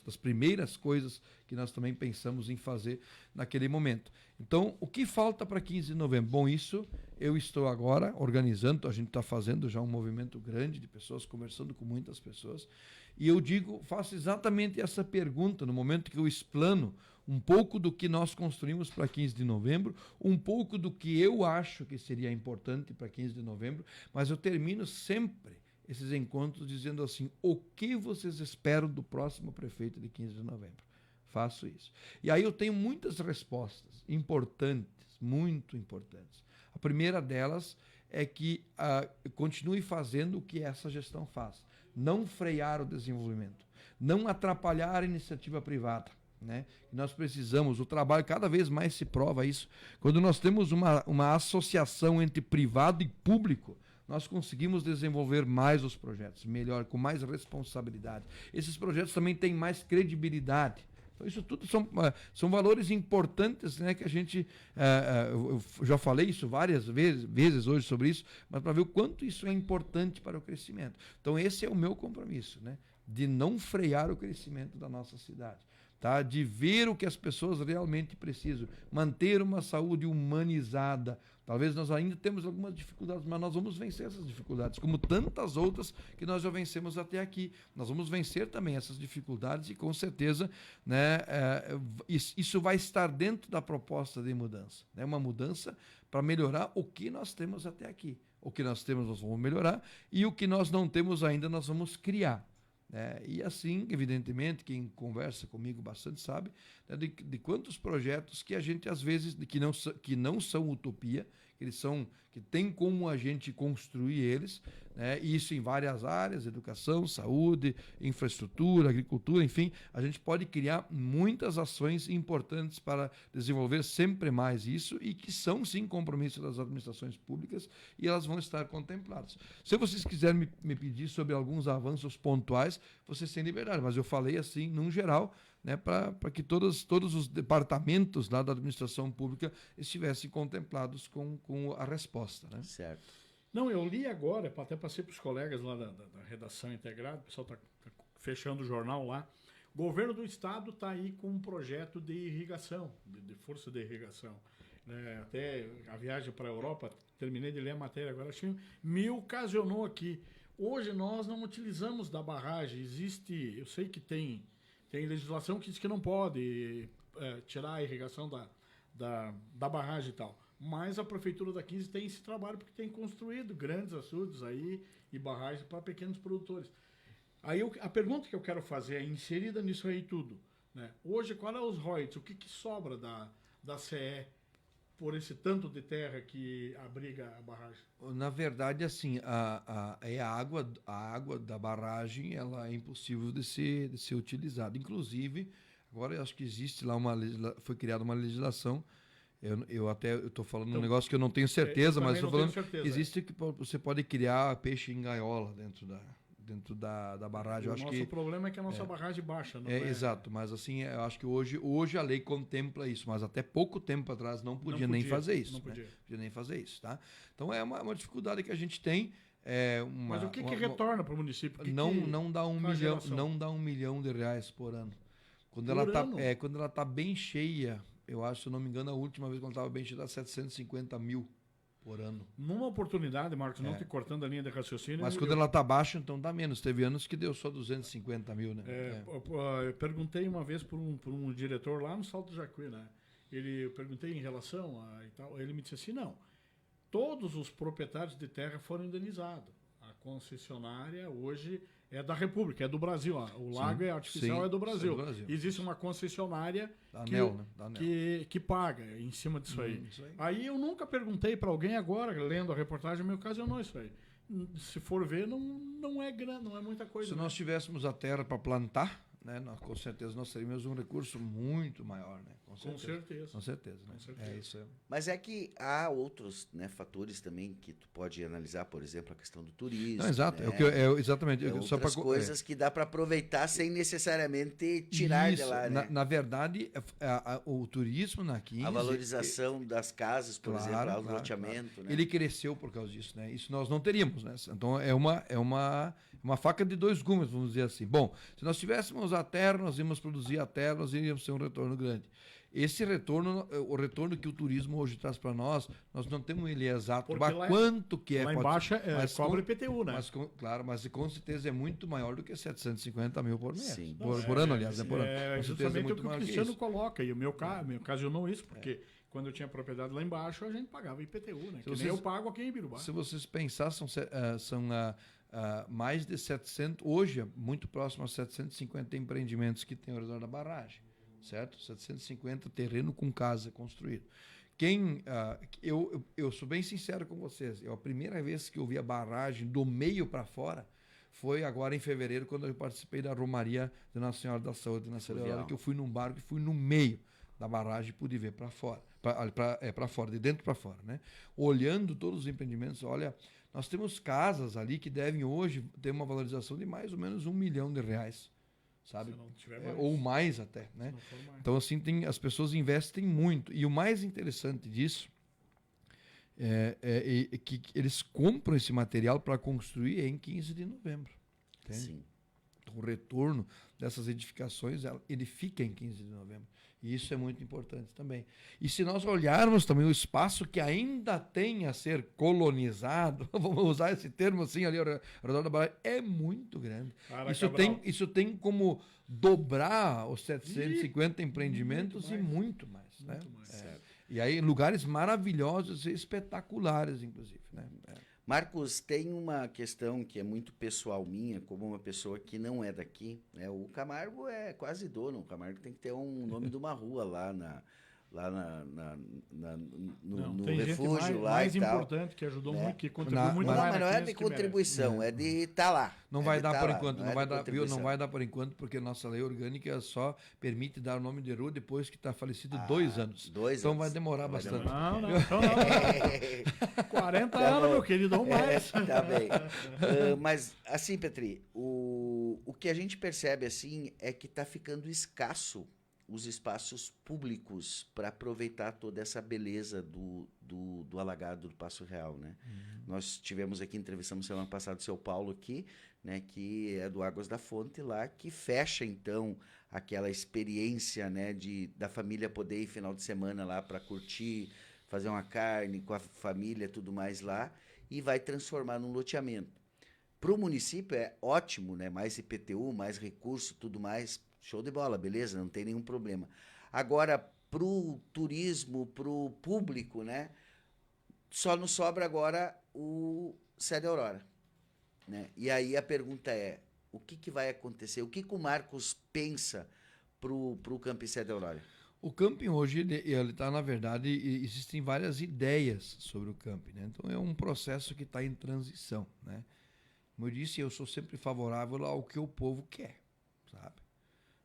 das primeiras coisas que nós também pensamos em fazer naquele momento. Então, o que falta para 15 de novembro? Bom, isso eu estou agora organizando, a gente está fazendo já um movimento grande de pessoas, conversando com muitas pessoas, e eu faço exatamente essa pergunta no momento que eu explano um pouco do que nós construímos para 15 de novembro, um pouco do que eu acho que seria importante para 15 de novembro, mas eu termino sempre esses encontros dizendo assim, o que vocês esperam do próximo prefeito de 15 de novembro? Faço isso. E aí eu tenho muitas respostas importantes, muito importantes. A primeira delas é que continue fazendo o que essa gestão faz. Não frear o desenvolvimento, não atrapalhar a iniciativa privada. Né? Nós precisamos, o trabalho cada vez mais se prova isso. Quando nós temos uma associação entre privado e público, nós conseguimos desenvolver mais os projetos, melhor, com mais responsabilidade. Esses projetos também têm mais credibilidade. Então, isso tudo são valores importantes, né, que a gente... eu já falei isso várias vezes hoje sobre isso, mas para ver o quanto isso é importante para o crescimento. Então, esse é o meu compromisso, né, de não frear o crescimento da nossa cidade. Tá? De ver o que as pessoas realmente precisam, manter uma saúde humanizada. Talvez nós ainda temos algumas dificuldades, mas nós vamos vencer essas dificuldades, como tantas outras que nós já vencemos até aqui. Nós vamos vencer também essas dificuldades e, com certeza, né, isso vai estar dentro da proposta de mudança. Né? Uma mudança para melhorar o que nós temos até aqui. O que nós temos nós vamos melhorar e o que nós não temos ainda nós vamos criar. E assim, evidentemente, quem conversa comigo bastante sabe, né, de quantos projetos que a gente, às vezes, que não são utopia, que tem como a gente construir eles, né, e isso em várias áreas, educação, saúde, infraestrutura, agricultura, enfim, a gente pode criar muitas ações importantes para desenvolver sempre mais isso e que são, sim, compromissos das administrações públicas e elas vão estar contempladas. Se vocês quiserem me pedir sobre alguns avanços pontuais, vocês têm liberdade, mas eu falei assim, num geral, né, para que todos os departamentos lá da administração pública estivessem contemplados com a resposta. Né? Certo. Não, eu li agora, até passei para os colegas lá da redação integrada, o pessoal está fechando o jornal lá. O governo do estado está aí com um projeto de irrigação, de força de irrigação. até a viagem para a Europa, terminei de ler a matéria agora, me ocasionou aqui. Hoje nós não utilizamos da barragem, eu sei que tem legislação que diz que não pode tirar a irrigação da barragem e tal, mas a Prefeitura da 15 tem esse trabalho porque tem construído grandes açudes aí e barragens para pequenos produtores. Aí a pergunta que eu quero fazer é inserida nisso aí tudo, né? Hoje, qual é os royalties? O que sobra da CE por esse tanto de terra que abriga a barragem? Na verdade, assim, a água da barragem ela é impossível de ser utilizada. Inclusive, agora eu acho que existe lá foi criada uma legislação. Eu estou falando um negócio que eu não tenho certeza, mas estou falando que existe que você pode criar peixe em gaiola dentro da barragem. O nosso problema é que a nossa barragem baixa, não é? Exato, mas assim, eu acho que hoje a lei contempla isso, mas até pouco tempo atrás não podia nem fazer isso. Não podia. Podia nem fazer isso, tá? Então é uma dificuldade que a gente tem. Mas o que retorna para o município? Não dá R$1 milhão por ano. Quando ela está bem cheia, eu acho, se eu não me engano, a última vez que ela estava bem cheia, era 750 mil por ano. Numa oportunidade, Marcos, não te cortando a linha de raciocínio... Mas quando ela está baixa, então dá menos. Teve anos que deu só 250 mil, né? Eu perguntei uma vez por um diretor lá no Salto do Jacuí, né? Eu perguntei em relação a e tal, ele me disse assim, não, todos os proprietários de terra foram indenizados. A concessionária hoje é da República, é do Brasil. O lago artificial é do Brasil. Existe uma concessionária da ANEL, né? Da ANEL. Que paga em cima disso aí. Aí eu nunca perguntei para alguém agora, lendo a reportagem, me ocasionou isso aí. Se for ver, não é grande, não é muita coisa. Se nós tivéssemos a terra para plantar, né, com certeza nós teríamos um recurso muito maior, né? Com certeza. Né? É isso. Mas é que há outros, né, fatores também que tu pode analisar, por exemplo, a questão do turismo. Não, exato, né? Exatamente. Outras coisas que dá para aproveitar sem necessariamente tirar de lá, né? Na verdade, o turismo na 15... A valorização das casas, por exemplo, o loteamento. Né? Ele cresceu por causa disso, né? Isso nós não teríamos, né? Então é uma faca de dois gumes, vamos dizer assim. Bom, se nós tivéssemos a terra, nós íamos produzir a terra, nós iríamos ter um retorno grande. Esse retorno, o retorno que o turismo hoje traz para nós não temos ele exato. Quanto que é? Lá embaixo cobra IPTU, né? Mas com certeza é muito maior do que 750 mil por mês. Sim. Por ano, aliás. Por ano. É justamente o que o Cristiano coloca. E o meu me ocasionou isso, porque quando eu tinha propriedade lá embaixo, a gente pagava IPTU, né? Nem eu pago aqui em Birubá. Se vocês pensar, são mais de 700, hoje, muito próximo a 750 empreendimentos que tem ao redor da barragem. Certo? 750 terreno com casa construído. Eu sou bem sincero com vocês. A primeira vez que eu vi a barragem do meio para fora foi agora em fevereiro, quando eu participei da Romaria de Nossa Senhora da Saúde na Cereal, que eu fui num barco e fui no meio da barragem e pude ver para fora, para fora, de dentro para fora, né? Olhando todos os empreendimentos, olha, nós temos casas ali que devem hoje ter uma valorização de mais ou menos R$1 milhão. Sabe? Se não tiver mais. Ou mais até, né? Então, assim, as pessoas investem muito. E o mais interessante disso é que eles compram esse material para construir em 15 de novembro. Entende? Sim. Então, o retorno dessas edificações, ele fica em 15 de novembro. E isso é muito importante também. E se nós olharmos também o espaço que ainda tem a ser colonizado, vamos usar esse termo assim ali ao redor da barragem, é muito grande. Isso tem como dobrar os 750 empreendimentos e muito mais. Né? E aí lugares maravilhosos e espetaculares, inclusive. Né? Marcos, tem uma questão que é muito pessoal minha, como uma pessoa que não é daqui, né? O Camargo é quase dono, o Camargo tem que ter um nome de uma rua lá no refúgio lá mais e tal. importante, que ajudou muito, que contribuiu muito mais. Mas não é de contribuição, é de estar lá. Não vai dar por enquanto, não vai dar por enquanto, porque nossa lei orgânica só permite dar o nome de rua depois que está falecido 2 anos. Então vai demorar bastante. Não. 40 anos, meu querido, ou mais. Tá bem. Mas, assim, Petri, o que a gente percebe, assim, é que está ficando escasso os espaços públicos para aproveitar toda essa beleza do alagado do Passo Real, né? Nós tivemos aqui, entrevistamos semana passada o seu Paulo aqui, né, que é do Águas da Fonte lá, que fecha, então, aquela experiência, né, da família poder ir final de semana lá para curtir fazer uma carne com a família, tudo mais lá, e vai transformar num loteamento. Para o município é ótimo, né? Mais IPTU, mais recurso, tudo mais, show de bola, beleza, não tem nenhum problema. Agora, para o turismo, para o público, né? Só nos sobra agora o Sede Aurora, né? E aí a pergunta é, o que vai acontecer? O que o Marcos pensa para o Camping Sede Aurora? O camping hoje, ele está, na verdade, existem várias ideias sobre o camping, né? Então é um processo que está em transição, né? Como eu disse, eu sou sempre favorável ao que o povo quer, sabe?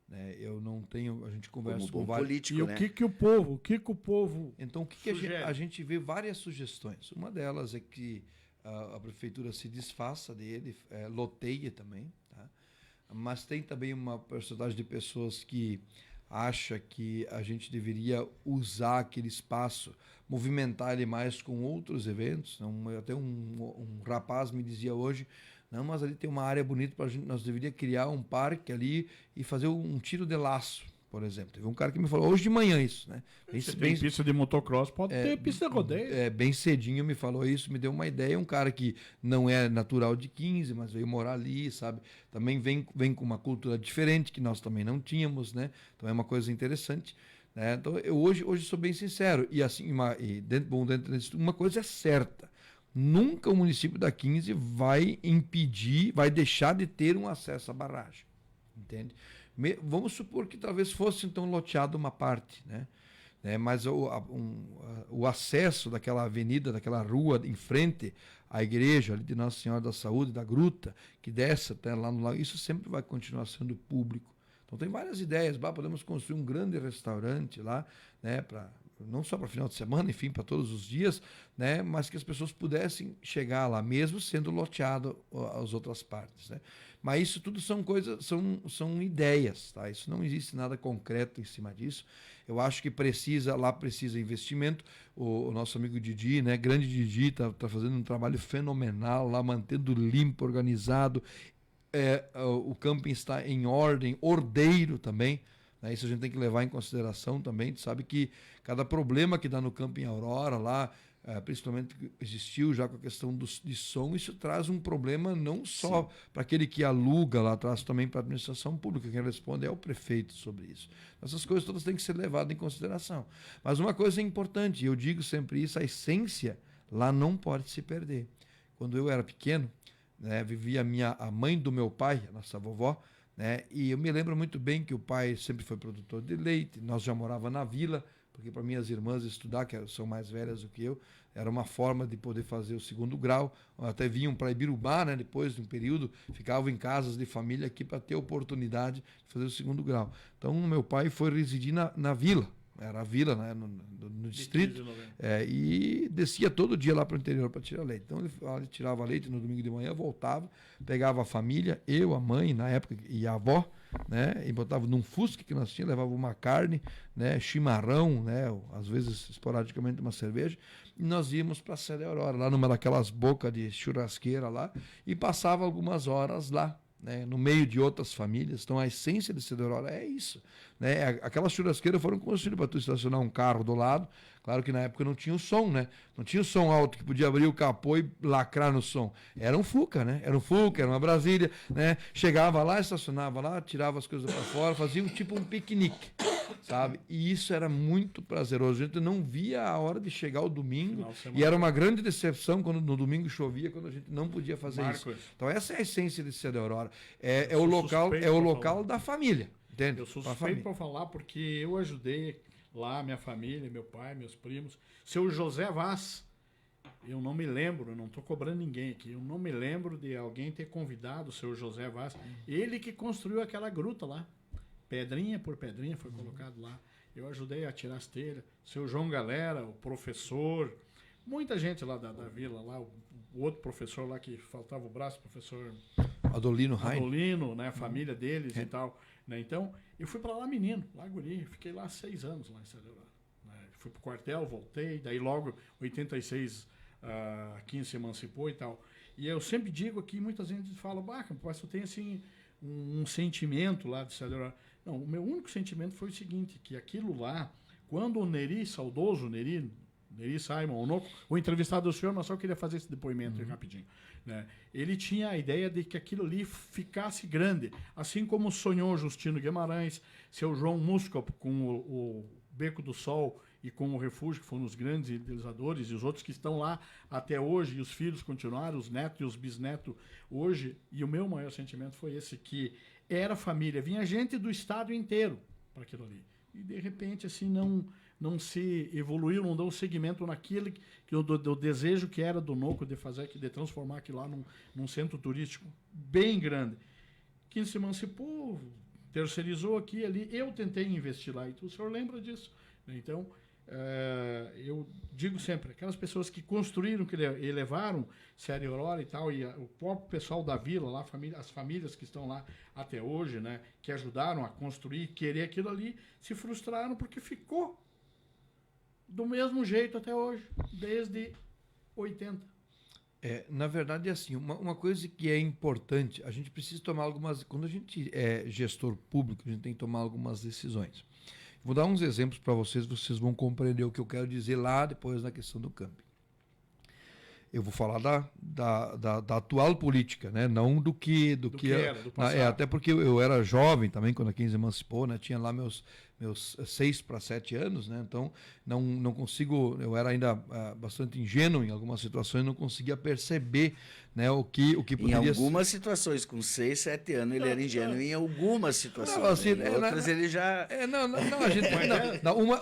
Né? Eu não tenho, a gente conversa com vários... político, E né? o que o povo Então, o que sugere? a gente vê várias sugestões. Uma delas é que a prefeitura se desfaça dele, loteia também, tá? Mas tem também uma porcentagem de pessoas que acha que a gente deveria usar aquele espaço, movimentar ele mais com outros eventos. Até um rapaz me dizia hoje, não, mas ali tem uma área bonita para a gente, nós deveríamos criar um parque ali e fazer um tiro de laço, por exemplo. Teve um cara que me falou hoje de manhã isso, né? Se tem pista de motocross, pode ter pista de rodeio. Bem cedinho me falou isso, me deu uma ideia. Um cara que não é natural de 15, mas veio morar ali, sabe? Também vem com uma cultura diferente, que nós também não tínhamos, né? Então é uma coisa interessante, né? Então eu hoje sou bem sincero. E assim, dentro disso, uma coisa é certa. Nunca o município da 15 vai impedir, vai deixar de ter um acesso à barragem. Entende? Vamos supor que talvez fosse então loteado uma parte, né? Mas o acesso daquela avenida, daquela rua em frente à igreja ali de Nossa Senhora da Saúde, da Gruta, que desce até lá no lago, isso sempre vai continuar sendo público. Então tem várias ideias, podemos construir um grande restaurante lá, né, não só para final de semana, enfim, para todos os dias, né, mas que as pessoas pudessem chegar lá, mesmo sendo loteado as outras partes, né? Mas isso tudo são coisas, são ideias, tá? Isso não existe nada concreto em cima disso. Eu acho que precisa investimento. O nosso amigo Didi, né, grande Didi, tá fazendo um trabalho fenomenal lá, mantendo limpo, organizado. O camping está em ordem, ordeiro também, né? Isso a gente tem que levar em consideração também. A gente sabe que cada problema que dá no Camping Aurora lá, principalmente que existiu já com a questão de som, isso traz um problema não só para aquele que aluga lá, traz também para a administração pública. Quem responde é o prefeito sobre isso. Essas coisas todas têm que ser levadas em consideração. Mas uma coisa é importante, eu digo sempre isso, a essência lá não pode se perder. Quando eu era pequeno, né, vivia a mãe do meu pai, a nossa vovó, né, e eu me lembro muito bem que o pai sempre foi produtor de leite, nós já morávamos na vila, porque para minhas irmãs estudar, que são mais velhas do que eu, era uma forma de poder fazer o segundo grau. Até vinham para Ibirubá, né, depois de um período, ficavam em casas de família aqui para ter a oportunidade de fazer o segundo grau. Então, meu pai foi residir na vila, era a vila, né, no distrito, e descia todo dia lá para o interior para tirar leite. Então, ele tirava leite no domingo de manhã, voltava, pegava a família, eu, a mãe, na época, e a avó, né, e botava num fusca que nós tínhamos, levava uma carne, né, chimarrão, né, às vezes esporadicamente uma cerveja, e nós íamos para a Sede Aurora, lá numa daquelas bocas de churrasqueira lá, e passava algumas horas lá, né, no meio de outras famílias. Então a essência de Sede Aurora é isso, né? Aquelas churrasqueiras foram construídas para tu estacionar um carro do lado. Claro que na época não tinha o som, né? Não tinha o som alto que podia abrir o capô e lacrar no som. Era um Fuca, né? Era um Fuca, era uma Brasília, né? Chegava lá, estacionava lá, tirava as coisas para fora, fazia tipo um piquenique, sabe? E isso era muito prazeroso. A gente não via a hora de chegar o domingo, e era uma grande decepção quando no domingo chovia, quando a gente não podia fazer isso. Então essa é a essência de Sede Aurora. É o local da família, entende? Eu sou suspeito para falar porque eu ajudei lá minha família, meu pai, meus primos. Seu José Vaz, eu não me lembro, eu não estou cobrando ninguém aqui, eu não me lembro de alguém ter convidado o seu José Vaz. Ele que construiu aquela gruta lá. Pedrinha por pedrinha foi colocado lá. Eu ajudei a tirar as telhas. Seu João Galera, o professor, muita gente lá da vila, lá, o outro professor lá que faltava o braço, professor Adolino, né, a família deles e tal. Né? Então, eu fui para lá menino, lá guri, fiquei lá 6 anos lá em Sede Aurora. Né? Fui pro quartel, voltei, daí logo, 86, a 15 se emancipou e tal. E eu sempre digo aqui, muita gente fala, mas tu tem assim um sentimento lá de Sede Aurora. Não, o meu único sentimento foi o seguinte, que aquilo lá, quando o Neri, saudoso Neri, Neri Simon, o entrevistado do senhor, mas só queria fazer esse depoimento aí rapidinho. Né? Ele tinha a ideia de que aquilo ali ficasse grande, assim como sonhou Justino Guimarães, seu João Musco com o Beco do Sol e com o Refúgio, que foram os grandes idealizadores, e os outros que estão lá até hoje, e os filhos continuaram, os netos e os bisnetos hoje. E o meu maior sentimento foi esse, que era família, vinha gente do estado inteiro para aquilo ali. E de repente, assim, não se evoluiu, não deu segmento naquilo do desejo que era do Noco de fazer, de transformar aquilo lá num centro turístico bem grande. Que se emancipou, terceirizou aqui e ali. Eu tentei investir lá, e o senhor lembra disso. Então, eu digo sempre, aquelas pessoas que construíram, que elevaram Série Aurora e tal, e o próprio pessoal da vila lá, as famílias que estão lá até hoje, né, que ajudaram a construir, querer aquilo ali, se frustraram porque ficou do mesmo jeito até hoje, desde 80. Na verdade, é assim, uma coisa que é importante, a gente precisa tomar algumas... Quando a gente é gestor público, a gente tem que tomar algumas decisões. Vou dar uns exemplos para vocês vão compreender o que eu quero dizer lá depois na questão do camping. Eu vou falar da atual política, né? Não do que era, do passado. Até porque eu era jovem também quando a 15 emancipou, né? Tinha lá meus 6 para 7 anos, né? Então não consigo, eu era ainda bastante ingênuo em algumas situações, não conseguia perceber, né, o que poderia ser. Em algumas situações, com 6, 7 anos ele era ingênuo, em algumas situações. Não, assim, em outras ele já... a gente...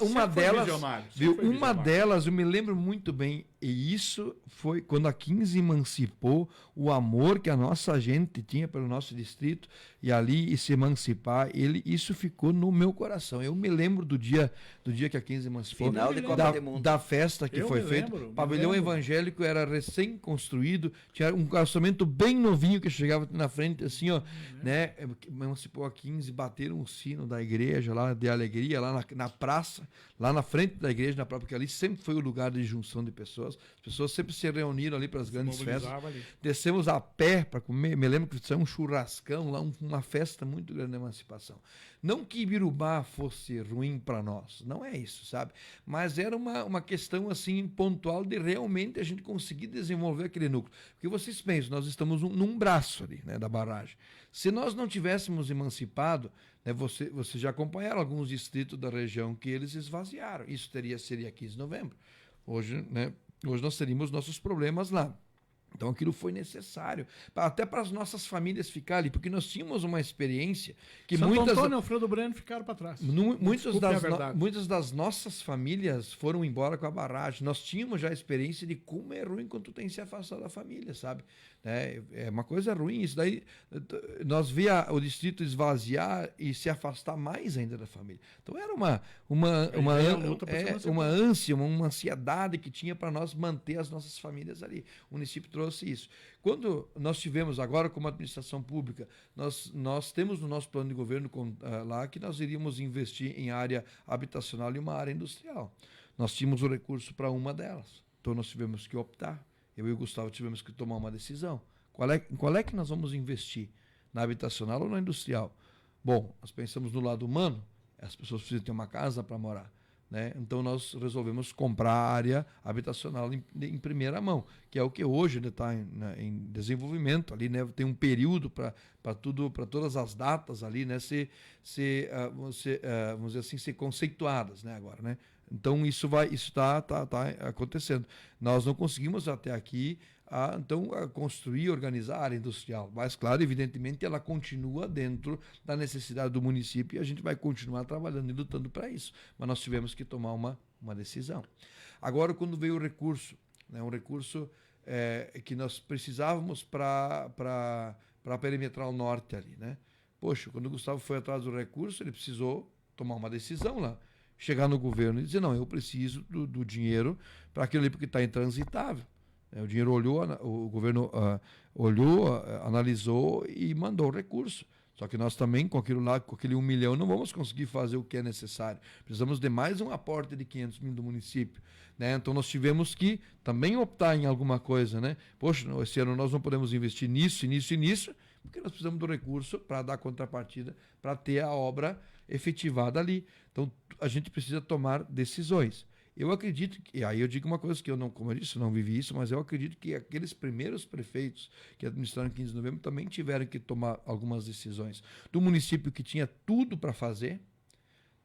uma delas, viu, uma delas eu me lembro muito bem, e isso foi quando a 15 emancipou, o amor que a nossa gente tinha pelo nosso distrito, e ali se emancipar, isso ficou no meu coração. Eu me lembro do dia que a 15 emancipou, final de Copa do Mundo, da festa que foi feita. O pavilhão evangélico era recém-construído, tinha um calçamento bem novinho que chegava na frente, assim, ó, né? Emancipou a 15, bateram o sino da igreja lá de alegria, lá na praça, lá na frente da igreja, porque ali sempre foi o lugar de junção de pessoas. As pessoas sempre se reuniram ali para as grandes festas. Ali. Descemos a pé para comer. Me lembro que saiu um churrascão lá, uma festa muito grande da emancipação. Não que Ibirubá fosse ruim para nós, não é isso, sabe? Mas era uma questão assim pontual de realmente a gente conseguir desenvolver aquele núcleo. Porque vocês pensam, nós estamos num braço ali, né, da barragem. Se nós não tivéssemos emancipado, né, vocês já acompanharam alguns distritos da região que eles esvaziaram. Isso seria 15 de novembro. Hoje nós teríamos nossos problemas lá. Então aquilo foi necessário, até para as nossas famílias ficarem ali, porque nós tínhamos uma experiência que Santo Antônio e Alfredo Breno ficaram para trás. Muitas das nossas famílias foram embora com a barragem. Nós tínhamos já a experiência de como é ruim quando tu tem que se afastar da família, sabe? É uma coisa ruim. Isso daí, nós via o distrito esvaziar e se afastar mais ainda da família. Então era uma ânsia, uma ansiedade que tinha para nós manter as nossas famílias ali. O município trouxe isso. Quando nós tivemos agora como administração pública, nós temos no nosso plano de governo lá que nós iríamos investir em área habitacional e uma área industrial. Nós tínhamos o recurso para uma delas. Então nós tivemos que optar. Eu e o Gustavo tivemos que tomar uma decisão. Qual é que nós vamos investir? Na habitacional ou na industrial? Bom, nós pensamos no lado humano, as pessoas precisam ter uma casa para morar. Né? Então nós resolvemos comprar a área habitacional em primeira mão, que é o que hoje está em desenvolvimento ali, né? Tem um período para todas as datas ali, né? Vamos dizer assim, ser conceituadas, né? Agora, né? Então isso está acontecendo. Nós não conseguimos até aqui construir, organizar a área industrial. Mas, claro, evidentemente, ela continua dentro da necessidade do município e a gente vai continuar trabalhando e lutando para isso. Mas nós tivemos que tomar uma decisão. Agora, quando veio o recurso, né, um recurso que nós precisávamos para a perimetral norte ali, né? Poxa, quando o Gustavo foi atrás do recurso, ele precisou tomar uma decisão lá. Chegar no governo e dizer, não, eu preciso do dinheiro para aquilo ali porque está intransitável. O dinheiro o governo olhou, analisou e mandou o recurso. Só que nós também, com aquele 1 milhão, não vamos conseguir fazer o que é necessário. Precisamos de mais um aporte de 500 mil do município. Né? Então nós tivemos que também optar em alguma coisa. Né? Poxa, esse ano nós não podemos investir nisso, porque nós precisamos do recurso para dar contrapartida, para ter a obra efetivada ali. Então a gente precisa tomar decisões. Eu acredito que, e aí eu digo uma coisa que eu não, como eu disse, eu não vivi isso, mas eu acredito que aqueles primeiros prefeitos que administraram 15 de novembro também tiveram que tomar algumas decisões. Do município que tinha tudo para fazer,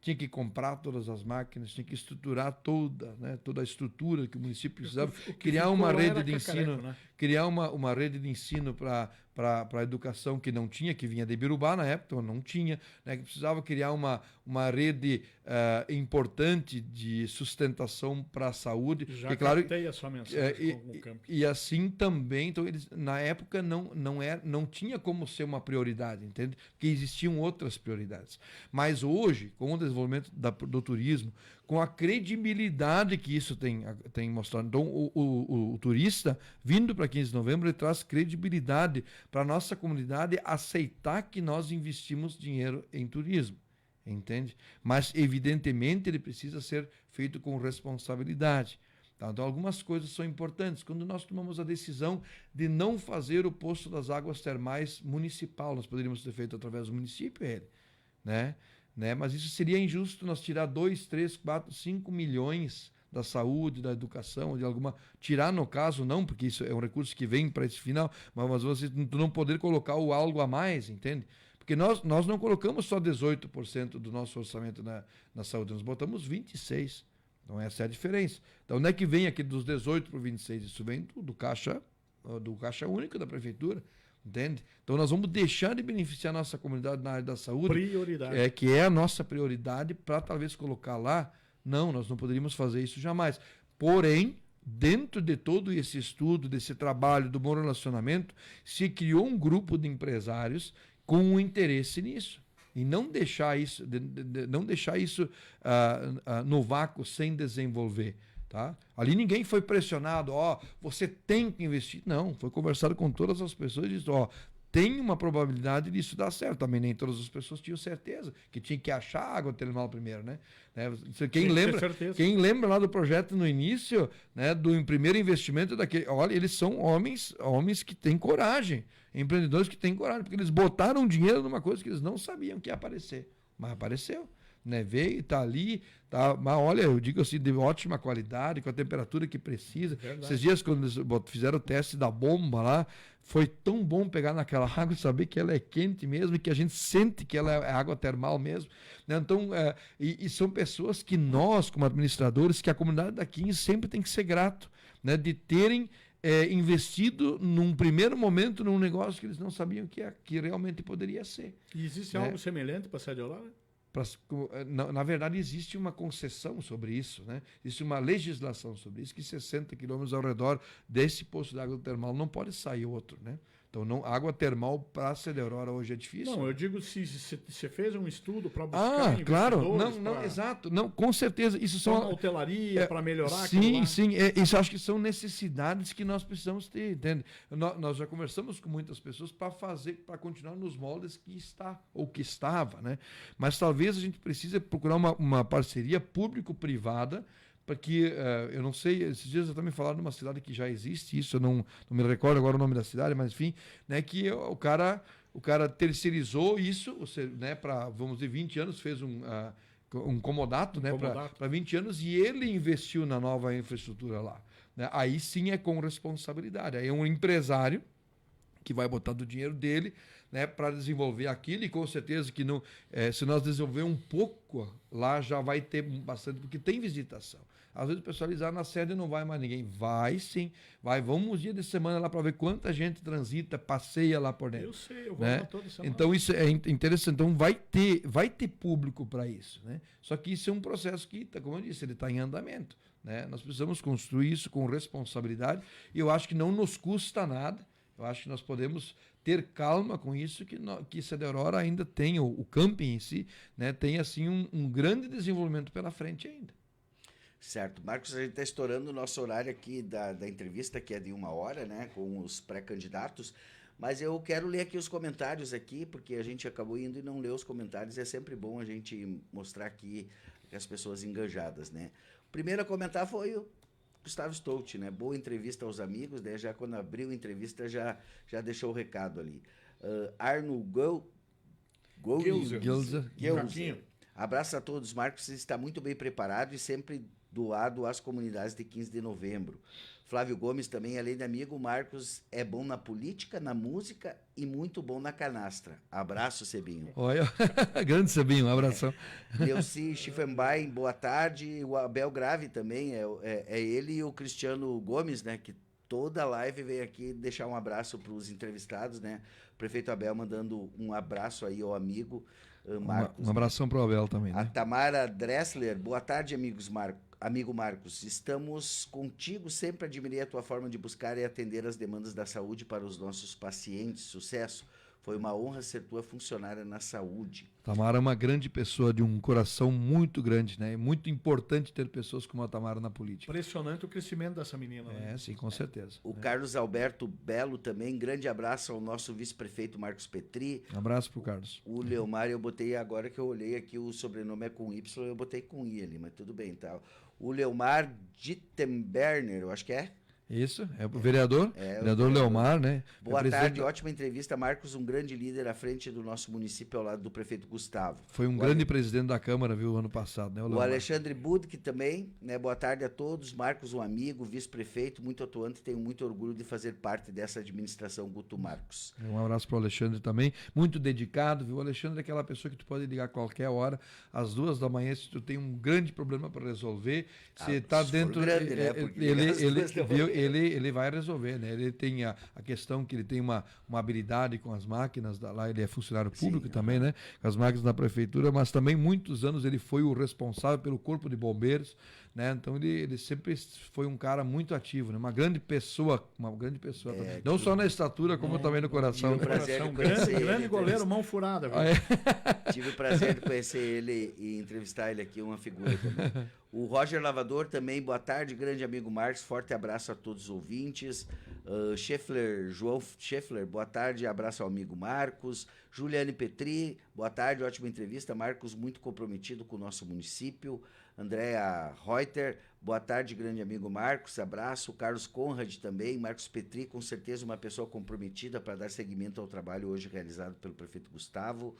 tinha que comprar todas as máquinas, tinha que estruturar toda a estrutura que o município precisava, criar uma rede de ensino, né? Criar uma rede de ensino para a educação que não tinha, que vinha de Birubá na época, não tinha, né? Que precisava criar uma rede importante de sustentação para a saúde. Já que, claro, captei a sua mensagem com o campo. E assim também, então eles na época não tinha como ser uma prioridade, entende? Porque existiam outras prioridades. Mas hoje, com o desenvolvimento do turismo, com a credibilidade que isso tem mostrado. Então, o turista, vindo para 15 de novembro, ele traz credibilidade para a nossa comunidade aceitar que nós investimos dinheiro em turismo, entende? Mas, evidentemente, ele precisa ser feito com responsabilidade. Tá? Então, algumas coisas são importantes. Quando nós tomamos a decisão de não fazer o posto das águas termais municipal, nós poderíamos ter feito através do município ele, né? Mas isso seria injusto nós tirar 2, 3, 4, 5 milhões da saúde, da educação, de alguma... Tirar, no caso, não, porque isso é um recurso que vem para esse final, mas você não poder colocar o algo a mais, entende? Porque nós não colocamos só 18% do nosso orçamento na saúde, nós botamos 26%. Então, essa é a diferença. Então, onde é que vem aqui dos 18 para o 26? Isso vem do caixa único da prefeitura. Entende? Então nós vamos deixar de beneficiar a nossa comunidade na área da saúde, prioridade. Que é a nossa prioridade, para talvez colocar lá. Não, nós não poderíamos fazer isso jamais. Porém, dentro de todo esse estudo, desse trabalho do bom relacionamento, se criou um grupo de empresários com um interesse nisso. E não deixar isso, no vácuo sem desenvolver. Tá? Ali ninguém foi pressionado, você tem que investir. Não, foi conversado com todas as pessoas e disse, tem uma probabilidade disso dar certo. Também nem todas as pessoas tinham certeza, que tinha que achar a água termal primeiro, né? Quem lembra lá do projeto no início, né, do primeiro investimento daquele, olha, eles são homens que têm coragem, empreendedores que têm coragem, porque eles botaram dinheiro numa coisa que eles não sabiam que ia aparecer, mas apareceu. Né, veio, está ali, tá, mas olha, eu digo assim, de ótima qualidade, com a temperatura que precisa. Verdade. Esses dias, quando eles fizeram o teste da bomba lá, foi tão bom pegar naquela água e saber que ela é quente mesmo, e que a gente sente que ela é água termal mesmo. Né? Então, e são pessoas que nós, como administradores, que a comunidade da 15 sempre tem que ser grato, né, de terem investido num primeiro momento num negócio que eles não sabiam que realmente poderia ser. E existe algo semelhante para a Sede Aurora? Na verdade, existe uma concessão sobre isso, né? Existe uma legislação sobre isso, que 60 quilômetros ao redor desse poço de água termal não pode sair outro, né? Então, água termal para a Sede Aurora hoje é difícil. Não, eu digo se você fez um estudo para buscar claro, exato, não, com certeza, isso são uma hotelaria para melhorar. Sim, isso acho que são necessidades que nós precisamos ter, entende? Nós já conversamos com muitas pessoas para continuar nos moldes que está ou que estava, né? Mas talvez a gente precise procurar uma parceria público-privada, porque eu não sei, esses dias eu também falaram de uma cidade que já existe, isso eu não me recordo agora o nome da cidade, mas enfim, né, que o cara terceirizou isso, né, para, vamos dizer, 20 anos, fez um comodato, né, para 20 anos, e ele investiu na nova infraestrutura lá. Né? Aí sim é com responsabilidade, aí é um empresário que vai botar do dinheiro dele, né, para desenvolver aquilo, e com certeza que não, se nós desenvolver um pouco, lá já vai ter bastante, porque tem visitação. Às vezes o pessoal diz, na sede não vai mais ninguém. Vai sim, vamos uns dias de semana lá para ver quanta gente transita, passeia lá por dentro. Eu sei, eu vou lá toda semana. Então isso é interessante, então vai ter público para isso, né? Só que isso é um processo que, como eu disse, ele está em andamento, né? Nós precisamos construir isso com responsabilidade, e eu acho que não nos custa nada. Eu acho que nós podemos ter calma com isso, que Sede Aurora ainda tem, o camping em si, né, tem assim um grande desenvolvimento pela frente ainda. Certo. Marcos, a gente está estourando o nosso horário aqui da entrevista, que é de 1 hora, né, com os pré-candidatos, mas eu quero ler aqui os comentários aqui, porque a gente acabou indo e não leu os comentários, é sempre bom a gente mostrar aqui as pessoas engajadas, né. O primeiro a comentar foi o Gustavo Stout, né? Boa entrevista aos amigos, né? Já quando abriu a entrevista já deixou o recado ali. Arno Gilzer. Abraço a todos, Marcos está muito bem preparado e sempre doado às comunidades de 15 de novembro. Flávio Gomes também, além de amigo, Marcos é bom na política, na música e muito bom na canastra. Abraço, Sebinho. Olha, grande Sebinho, um abração. Leuci Schiffenbein, boa tarde. O Abel Grave também, é ele e o Cristiano Gomes, né, que toda live veio aqui deixar um abraço para os entrevistados, né? O prefeito Abel mandando um abraço aí ao amigo Marcos. Um abração para o Abel também, A né? Tamara Dressler, boa tarde, amigo Marcos. Estamos contigo, sempre admirei a tua forma de buscar e atender as demandas da saúde para os nossos pacientes. Sucesso. Foi uma honra ser tua funcionária na saúde. Tamara é uma grande pessoa, de um coração muito grande, né? É muito importante ter pessoas como a Tamara na política. Impressionante o crescimento dessa menina. Né? É, sim, com certeza. O Carlos Alberto Belo também, grande abraço ao nosso vice-prefeito Marcos Petri. Um abraço pro Carlos. O Leomar, eu botei, agora que eu olhei aqui, o sobrenome é com Y, eu botei com I ali, mas tudo bem, tá? O Leomar Dittenberner, eu acho que é. Isso, é o vereador, É, vereador Leomar, né? Boa É tarde, ótima entrevista, Marcos, um grande líder à frente do nosso município, ao lado do prefeito Gustavo. Foi um grande presidente da Câmara, viu, ano passado, né? O Alexandre Budke também, né? Boa tarde a todos. Marcos, um amigo, vice-prefeito, muito atuante, tenho muito orgulho de fazer parte dessa administração Guto Marcos. Um abraço para o Alexandre também, muito dedicado, viu? O Alexandre é aquela pessoa que tu pode ligar a qualquer hora, às 2h, se tu tem um grande problema para resolver, se está dentro, grande, né? ele vai resolver, né? Ele tem a questão que ele tem uma habilidade com as máquinas, lá ele é funcionário público também, né? Com as máquinas da prefeitura, mas também muitos anos ele foi o responsável pelo corpo de bombeiros, né? Então ele sempre foi um cara muito ativo, né? Uma grande pessoa também. Não só na estatura, como também no coração. Tive o prazer de Um conhecer grande ele, goleiro, mão furada. Viu? Tive o prazer de conhecer ele e entrevistar ele aqui, uma figura também. O Roger Lavador também, boa tarde, grande amigo Marcos, forte abraço a todos os ouvintes. João Scheffler, boa tarde, abraço ao amigo Marcos. Juliane Petri, boa tarde, ótima entrevista, Marcos muito comprometido com o nosso município. Andréa Reuter, boa tarde, grande amigo Marcos, abraço. Carlos Conrad também, Marcos Petri, com certeza uma pessoa comprometida para dar seguimento ao trabalho hoje realizado pelo prefeito Gustavo.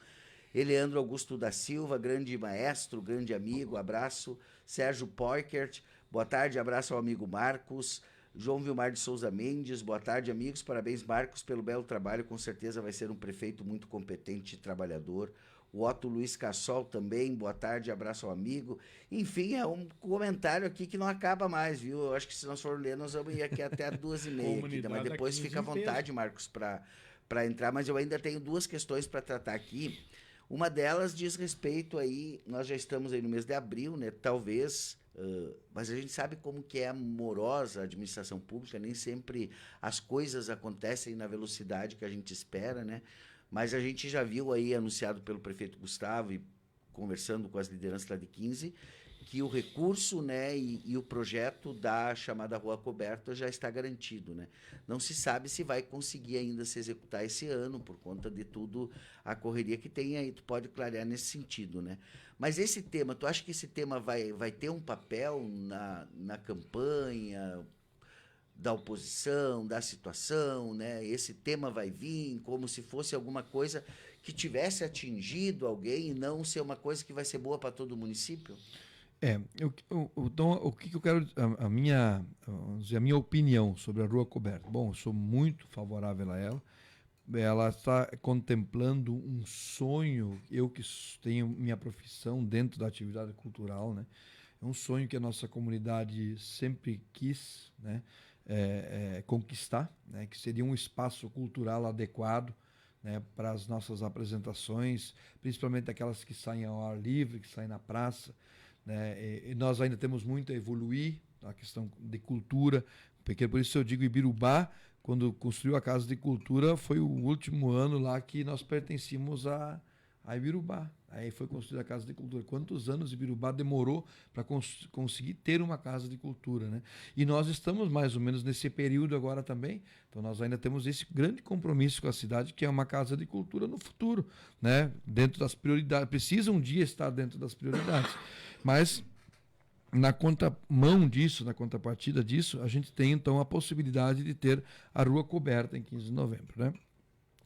Eleandro Augusto da Silva, grande maestro, grande amigo, abraço. Sérgio Poikert, boa tarde, abraço ao amigo Marcos. João Vilmar de Souza Mendes, boa tarde, amigos. Parabéns, Marcos, pelo belo trabalho. Com certeza vai ser um prefeito muito competente e trabalhador. O Otto Luiz Cassol também, boa tarde, abraço ao amigo. Enfim, é um comentário aqui que não acaba mais, viu? Eu acho que se nós formos ler, nós vamos ir aqui até 2h30. Aqui, mas depois fica à vontade, Marcos, para entrar. Mas eu ainda tenho duas questões para tratar aqui. Uma delas diz respeito aí, nós já estamos aí no mês de abril, né? Talvez, mas a gente sabe como que é amorosa a administração pública, nem sempre as coisas acontecem na velocidade que a gente espera, né? Mas a gente já viu aí, anunciado pelo prefeito Gustavo e conversando com as lideranças lá de 15, que o recurso, né, e o projeto da chamada Rua Coberta já está garantido, né? Não se sabe se vai conseguir ainda se executar esse ano, por conta de tudo a correria que tem aí, tu pode clarear nesse sentido, né? Mas esse tema, tu acha que esse tema vai ter um papel na campanha da oposição, da situação, né? Esse tema vai vir como se fosse alguma coisa que tivesse atingido alguém e não ser uma coisa que vai ser boa para todo o município? Então, o que eu quero, a minha opinião sobre a Rua Coberta. Bom, eu sou muito favorável a ela. Ela está contemplando um sonho, eu que tenho minha profissão dentro da atividade cultural, né? É um sonho que a nossa comunidade sempre quis, né? Conquistar, né? Que seria um espaço cultural adequado, né? Para as nossas apresentações, principalmente aquelas que saem ao ar livre, que saem na praça. Né? E nós ainda temos muito a evoluir na questão de cultura, porque por isso eu digo Ibirubá, quando construiu a Casa de Cultura, foi o último ano lá que nós pertencíamos a Ibirubá. Aí foi construída a Casa de Cultura. Quantos anos Ibirubá demorou para conseguir ter uma Casa de Cultura, né? E nós estamos mais ou menos nesse período agora também. Então nós ainda temos esse grande compromisso com a cidade, que é uma Casa de Cultura no futuro, né? Dentro das prioridades. Precisa um dia estar dentro das prioridades. Mas na contramão disso, na contrapartida disso, a gente tem então a possibilidade de ter a Rua Coberta em 15 de novembro, né?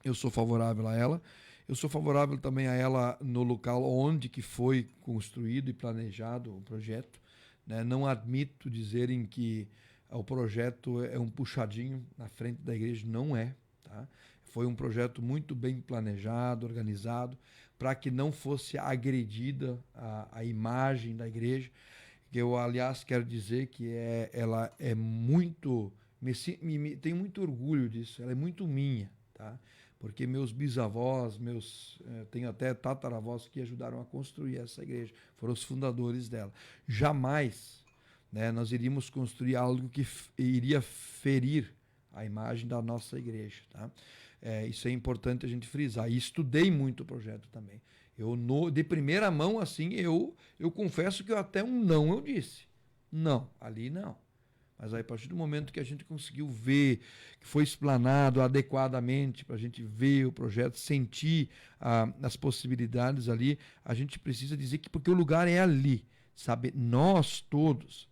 Eu sou favorável a ela. Eu sou favorável também a ela no local onde que foi construído e planejado o projeto, né? Não admito dizerem que o projeto é um puxadinho na frente da igreja, não é. Tá? Foi um projeto muito bem planejado, organizado, para que não fosse agredida a imagem da igreja, que eu, aliás, quero dizer que ela é muito... tenho muito orgulho disso, ela é muito minha, tá? Porque meus bisavós, tenho até tataravós que ajudaram a construir essa igreja, foram os fundadores dela. Jamais, né, nós iríamos construir algo que iria ferir a imagem da nossa igreja, tá? Isso é importante a gente frisar. E estudei muito o projeto também. De primeira mão, assim, eu confesso que até um não eu disse. Não, ali não. Mas aí, a partir do momento que a gente conseguiu ver, que foi explanado adequadamente, para a gente ver o projeto, sentir as possibilidades ali, a gente precisa dizer que, porque o lugar é ali, sabe? Nós todos,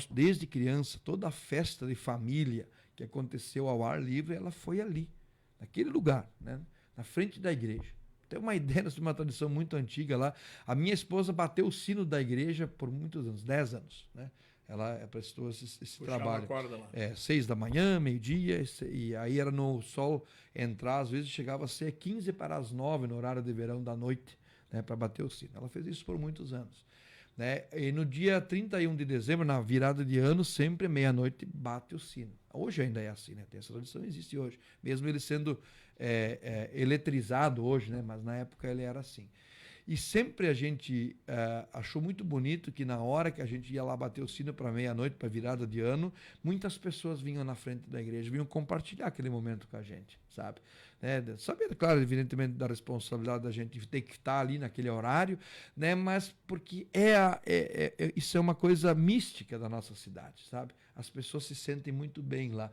desde criança, toda a festa de família que aconteceu ao ar livre, ela foi ali, naquele lugar, né? Na frente da igreja. Tem uma ideia de uma tradição muito antiga lá. A minha esposa bateu o sino da igreja por muitos anos, 10 anos, né? Ela prestou esse trabalho. A corda lá. 6 da manhã, meio-dia, e aí era no sol entrar, às vezes chegava a ser 15 para as 9 no horário de verão da noite, né, para bater o sino. Ela fez isso por muitos anos. Né? E no dia 31 de dezembro, na virada de ano, sempre meia-noite bate o sino. Hoje ainda é assim, né? Tem essa tradição, existe hoje. Mesmo ele sendo eletrizado hoje, né? Mas na época ele era assim. E sempre a gente achou muito bonito que na hora que a gente ia lá bater o sino para meia-noite, para virada de ano, muitas pessoas vinham na frente da igreja, vinham compartilhar aquele momento com a gente, sabe? Sabendo, claro, evidentemente, da responsabilidade da gente ter que estar ali naquele horário, né? Mas porque isso é uma coisa mística da nossa cidade, sabe? As pessoas se sentem muito bem lá.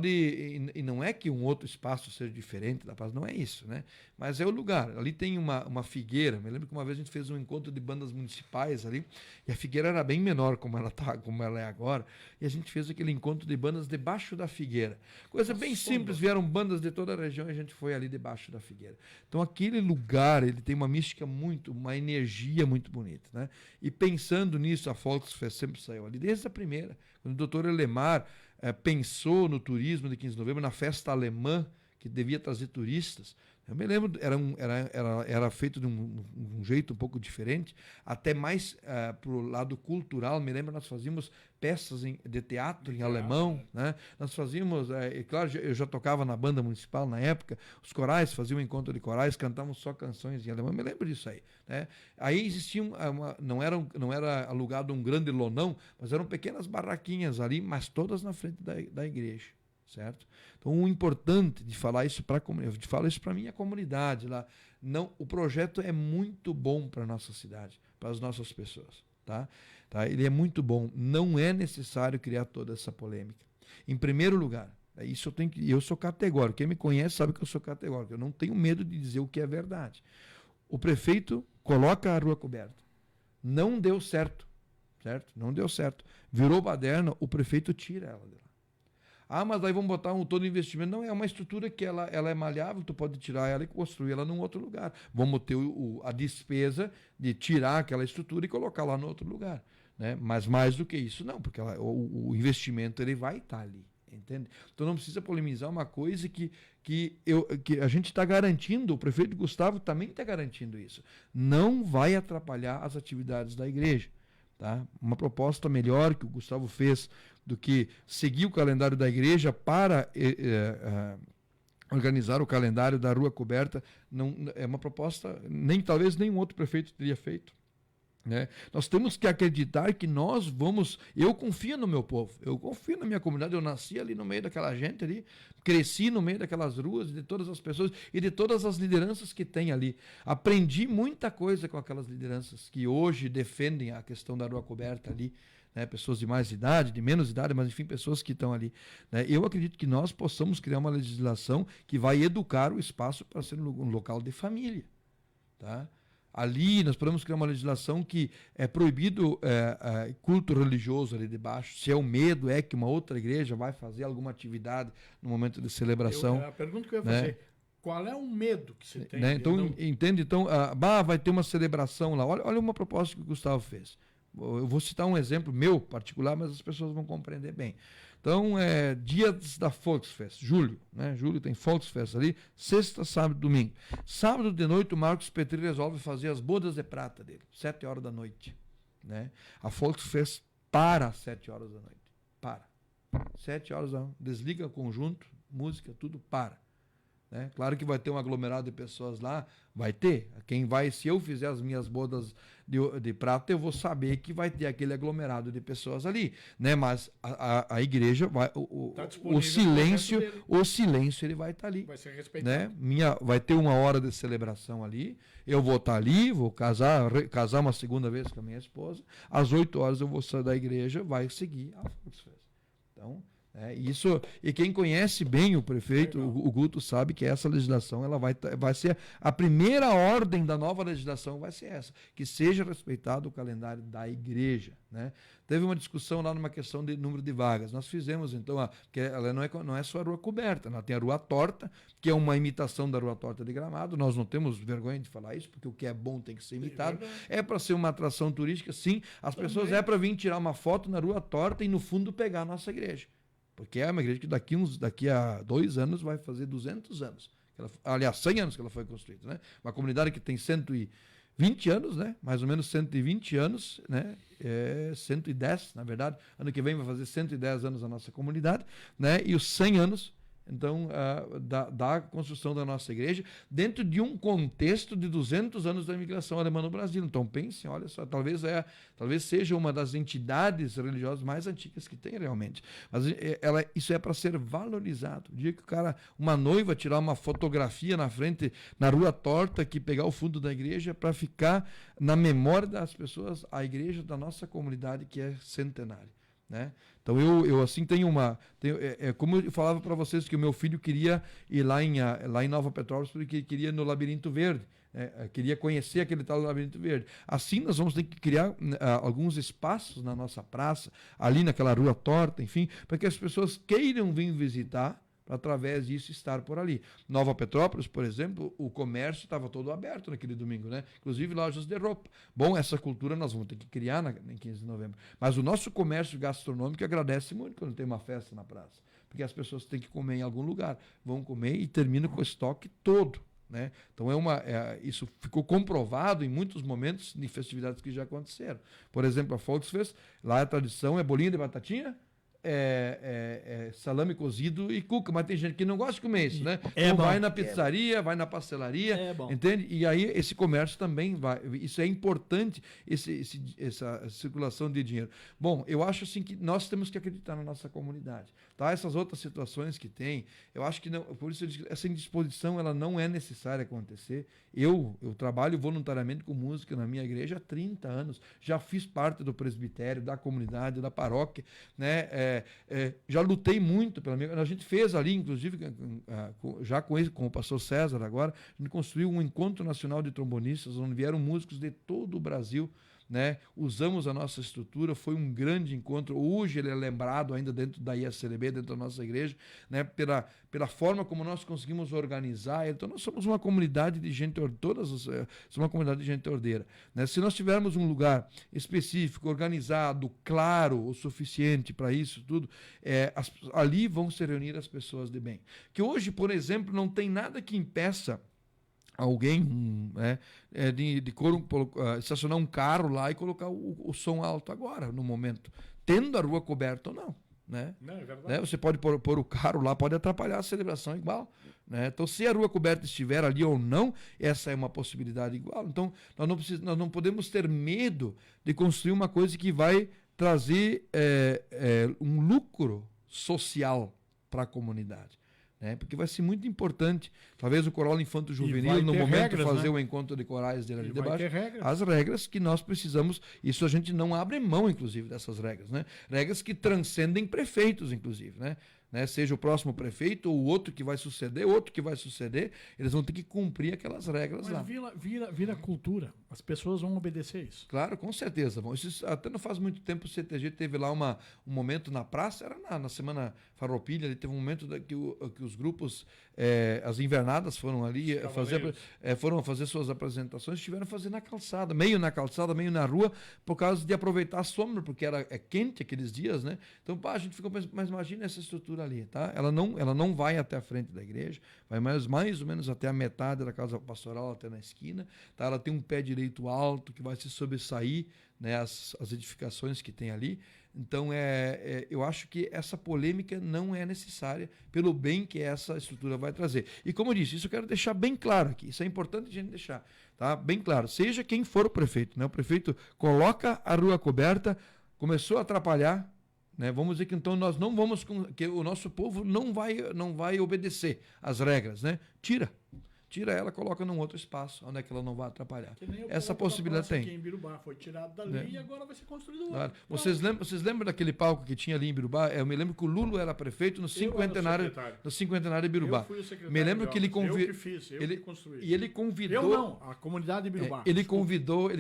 E não é que um outro espaço seja diferente da praça, não é isso, né? Mas é o lugar. Ali tem uma figueira. Me lembro que uma vez a gente fez um encontro de bandas municipais ali, e a figueira era bem menor como ela é agora, e a gente fez aquele encontro de bandas debaixo da figueira. Coisa bem simples, vieram bandas de toda a região e a gente foi ali debaixo da figueira. Então aquele lugar, ele tem uma mística uma energia muito bonita, né? E pensando nisso, a Volksfest sempre saiu ali, desde a primeira. Quando o doutor Elemar pensou no turismo de 15 de novembro, na festa alemã, que devia trazer turistas, eu me lembro, era feito de um jeito um pouco diferente, até mais para o lado cultural. Me lembro, nós fazíamos peças de teatro em alemão, né? Nós fazíamos, claro, eu já tocava na banda municipal na época, os corais, faziam um encontro de corais, cantávamos só canções em alemão. Eu me lembro disso aí, né? Aí existia, não era alugado um grande lonão, mas eram pequenas barraquinhas ali, mas todas na frente da igreja. Certo? Então, o importante de falar isso para a comunidade, eu falo isso para a minha comunidade lá. Não, o projeto é muito bom para a nossa cidade, para as nossas pessoas. Tá? Ele é muito bom. Não é necessário criar toda essa polêmica. Em primeiro lugar, isso eu sou categórico. Quem me conhece sabe que eu sou categórico. Eu não tenho medo de dizer o que é verdade. O prefeito coloca a rua coberta. Não deu certo. Certo? Não deu certo. Virou baderna, o prefeito tira ela dela. Mas aí vamos botar todo investimento. Não, é uma estrutura que ela é maleável, tu pode tirar ela e construir ela num outro lugar. Vamos ter a despesa de tirar aquela estrutura e colocar lá no outro lugar. Né? Mas mais do que isso, não, porque o investimento ele vai estar ali. Entende? Então não precisa polemizar uma coisa que a gente está garantindo, o prefeito Gustavo também está garantindo isso. Não vai atrapalhar as atividades da igreja. Tá? Uma proposta melhor que o Gustavo fez do que seguir o calendário da igreja para organizar o calendário da rua coberta, não, é uma proposta talvez nenhum outro prefeito teria feito. Né? Nós temos que acreditar que nós vamos... Eu confio no meu povo, eu confio na minha comunidade, eu nasci ali no meio daquela gente ali, cresci no meio daquelas ruas, de todas as pessoas e de todas as lideranças que tem ali. Aprendi muita coisa com aquelas lideranças que hoje defendem a questão da rua coberta ali, né? Pessoas de mais idade, de menos idade, mas enfim, pessoas que estão ali. Né? Eu acredito que nós possamos criar uma legislação que vai educar o espaço para ser um local de família. Tá? Ali nós podemos criar uma legislação que é proibido culto religioso ali debaixo. Se é o medo, que uma outra igreja vai fazer alguma atividade no momento de celebração. A pergunta que eu ia fazer, qual é o medo que você tem? Né? Então, entende? Então, vai ter uma celebração lá. Olha uma proposta que o Gustavo fez. Eu vou citar um exemplo meu particular, mas as pessoas vão compreender bem. Então, dias da Volksfest, julho, né? Julho tem Volksfest ali, sexta, sábado e domingo. Sábado de noite, o Marcos Petri resolve fazer as bodas de prata dele, 7 horas da noite, né? A Volksfest para às 7 horas da noite. Para. 7 horas, desliga o conjunto, música, tudo para. Né? Claro que vai ter um aglomerado de pessoas lá, vai ter. Quem vai, se eu fizer as minhas bodas de prata, eu vou saber que vai ter aquele aglomerado de pessoas ali, né? Mas a igreja vai, o silêncio ele vai estar ali. Vai ser respeitado. Né? Vai ter 1 hora de celebração ali. Eu vou estar ali, vou casar uma segunda vez com a minha esposa. Às 8 horas eu vou sair da igreja, vai seguir a Volksfest. Então, isso, e quem conhece bem o prefeito, o Guto, sabe que essa legislação ela vai ser a primeira ordem da nova legislação, vai ser essa, que seja respeitado o calendário da igreja, né? Teve uma discussão lá numa questão de número de vagas. Nós fizemos, então, que ela não é só a rua coberta, ela tem a rua torta, que é uma imitação da rua torta de Gramado. Nós não temos vergonha de falar isso, porque o que é bom tem que ser imitado. É para ser uma atração turística, sim. As pessoas para vir tirar uma foto na rua torta e no fundo pegar a nossa igreja. Porque é uma igreja que daqui a 2 anos vai fazer 200 anos. Aliás, 100 anos que ela foi construída, né? Uma comunidade que tem 120 anos, né? Mais ou menos 120 anos, né? 110, na verdade. Ano que vem vai fazer 110 anos a nossa comunidade, né? E os 100 anos, então, da construção da nossa igreja, dentro de um contexto de 200 anos da imigração alemã no Brasil. Então, pensem, olha só, talvez seja uma das entidades religiosas mais antigas que tem realmente. Mas isso é para ser valorizado. O dia que uma noiva tirar uma fotografia na frente, na rua torta, que pegar o fundo da igreja para ficar na memória das pessoas, a igreja da nossa comunidade, que é centenária. Né? Então eu assim como eu falava para vocês que o meu filho queria ir lá em Nova Petrópolis porque queria ir no Labirinto Verde, queria conhecer aquele tal Labirinto Verde. Assim nós vamos ter que criar alguns espaços na nossa praça, ali naquela rua torta, enfim, para que as pessoas queiram vir visitar, através disso estar por ali. Nova Petrópolis, por exemplo, o comércio estava todo aberto naquele domingo, né? Inclusive lojas de roupa. Bom, essa cultura nós vamos ter que criar em 15 de novembro. Mas o nosso comércio gastronômico agradece muito quando tem uma festa na praça, porque as pessoas têm que comer em algum lugar, vão comer e terminam com o estoque todo. Né? Então isso ficou comprovado em muitos momentos de festividades que já aconteceram. Por exemplo, a Volksfest, lá a tradição é bolinho de batatinha, salame cozido e cuca, mas tem gente que não gosta de comer isso, né? Então vai na pizzaria, vai na pastelaria, entende? E aí esse comércio também vai, isso é importante, essa circulação de dinheiro. Bom, eu acho assim que nós temos que acreditar na nossa comunidade, tá? Essas outras situações que tem, eu acho que não, por isso essa indisposição ela não é necessária acontecer. Eu trabalho voluntariamente com música na minha igreja há 30 anos, já fiz parte do presbitério, da comunidade, da paróquia, né? Já lutei muito pela minha. A gente fez ali, inclusive, já com o pastor César agora, a gente construiu um encontro nacional de trombonistas, onde vieram músicos de todo o Brasil. Né? Usamos a nossa estrutura, foi um grande encontro. Hoje ele é lembrado ainda dentro da ISLB, dentro da nossa igreja, né? pela forma como nós conseguimos organizar. Então nós somos uma comunidade de gente, somos uma comunidade de gente ordeira. Né? Se nós tivermos um lugar específico, organizado, claro, o suficiente para isso tudo, ali vão se reunir as pessoas de bem. Que hoje, por exemplo, não tem nada que impeça alguém estacionar um carro lá e colocar o som alto agora, no momento, tendo a rua coberta ou não. Né? Não, é verdade. Né? Você pode pôr o carro lá, pode atrapalhar a celebração igual. Né? Então, se a rua coberta estiver ali ou não, essa é uma possibilidade igual. Então, nós não podemos ter medo de construir uma coisa que vai trazer um lucro social para a comunidade. Né? Porque vai ser muito importante, talvez o coral infanto-juvenil, no momento de fazer, né, o encontro de corais dele ali debaixo, as regras que nós precisamos, isso a gente não abre mão, inclusive, dessas regras, né? Regras que transcendem prefeitos, inclusive, né? né, seja o próximo prefeito ou o outro que vai suceder, eles vão ter que cumprir aquelas regras lá. Mas vira cultura. As pessoas vão obedecer isso. Claro, com certeza. Isso, até não faz muito tempo o CTG teve lá um momento na praça, era na Semana Farroupilha, ali teve um momento que os grupos, as invernadas foram ali foram fazer suas apresentações, estiveram fazendo na calçada, meio na rua, por causa de aproveitar a sombra, porque é quente aqueles dias, né? Então, a gente ficou pensando, mas imagina essa estrutura ali, tá? Ela não vai até a frente da igreja, vai mais ou menos até a metade da casa pastoral, até na esquina, tá? Ela tem um pé direito alto que vai se sobressair, né, as edificações que tem ali. Então, eu acho que essa polêmica não é necessária pelo bem que essa estrutura vai trazer. E como eu disse, isso eu quero deixar bem claro aqui, isso é importante a gente deixar, tá? Bem claro, seja quem for o prefeito, né? O prefeito coloca a rua coberta, começou a atrapalhar, né? Vamos dizer que então nós não vamos, que o nosso povo não vai obedecer às regras, né? Tira ela, coloca num outro espaço, onde é que ela não vai atrapalhar. Essa possibilidade tem. Aqui em Birubá foi tirado dali e agora vai ser construído outro. Claro. Vocês lembram daquele palco que tinha ali em Birubá? Eu me lembro que o Lulo era prefeito no cinquentenário de Birubá. Eu fui o secretário. Me lembro que ele eu que fiz, eu que construí. E ele convidou... Eu não, a comunidade de Birubá. Ele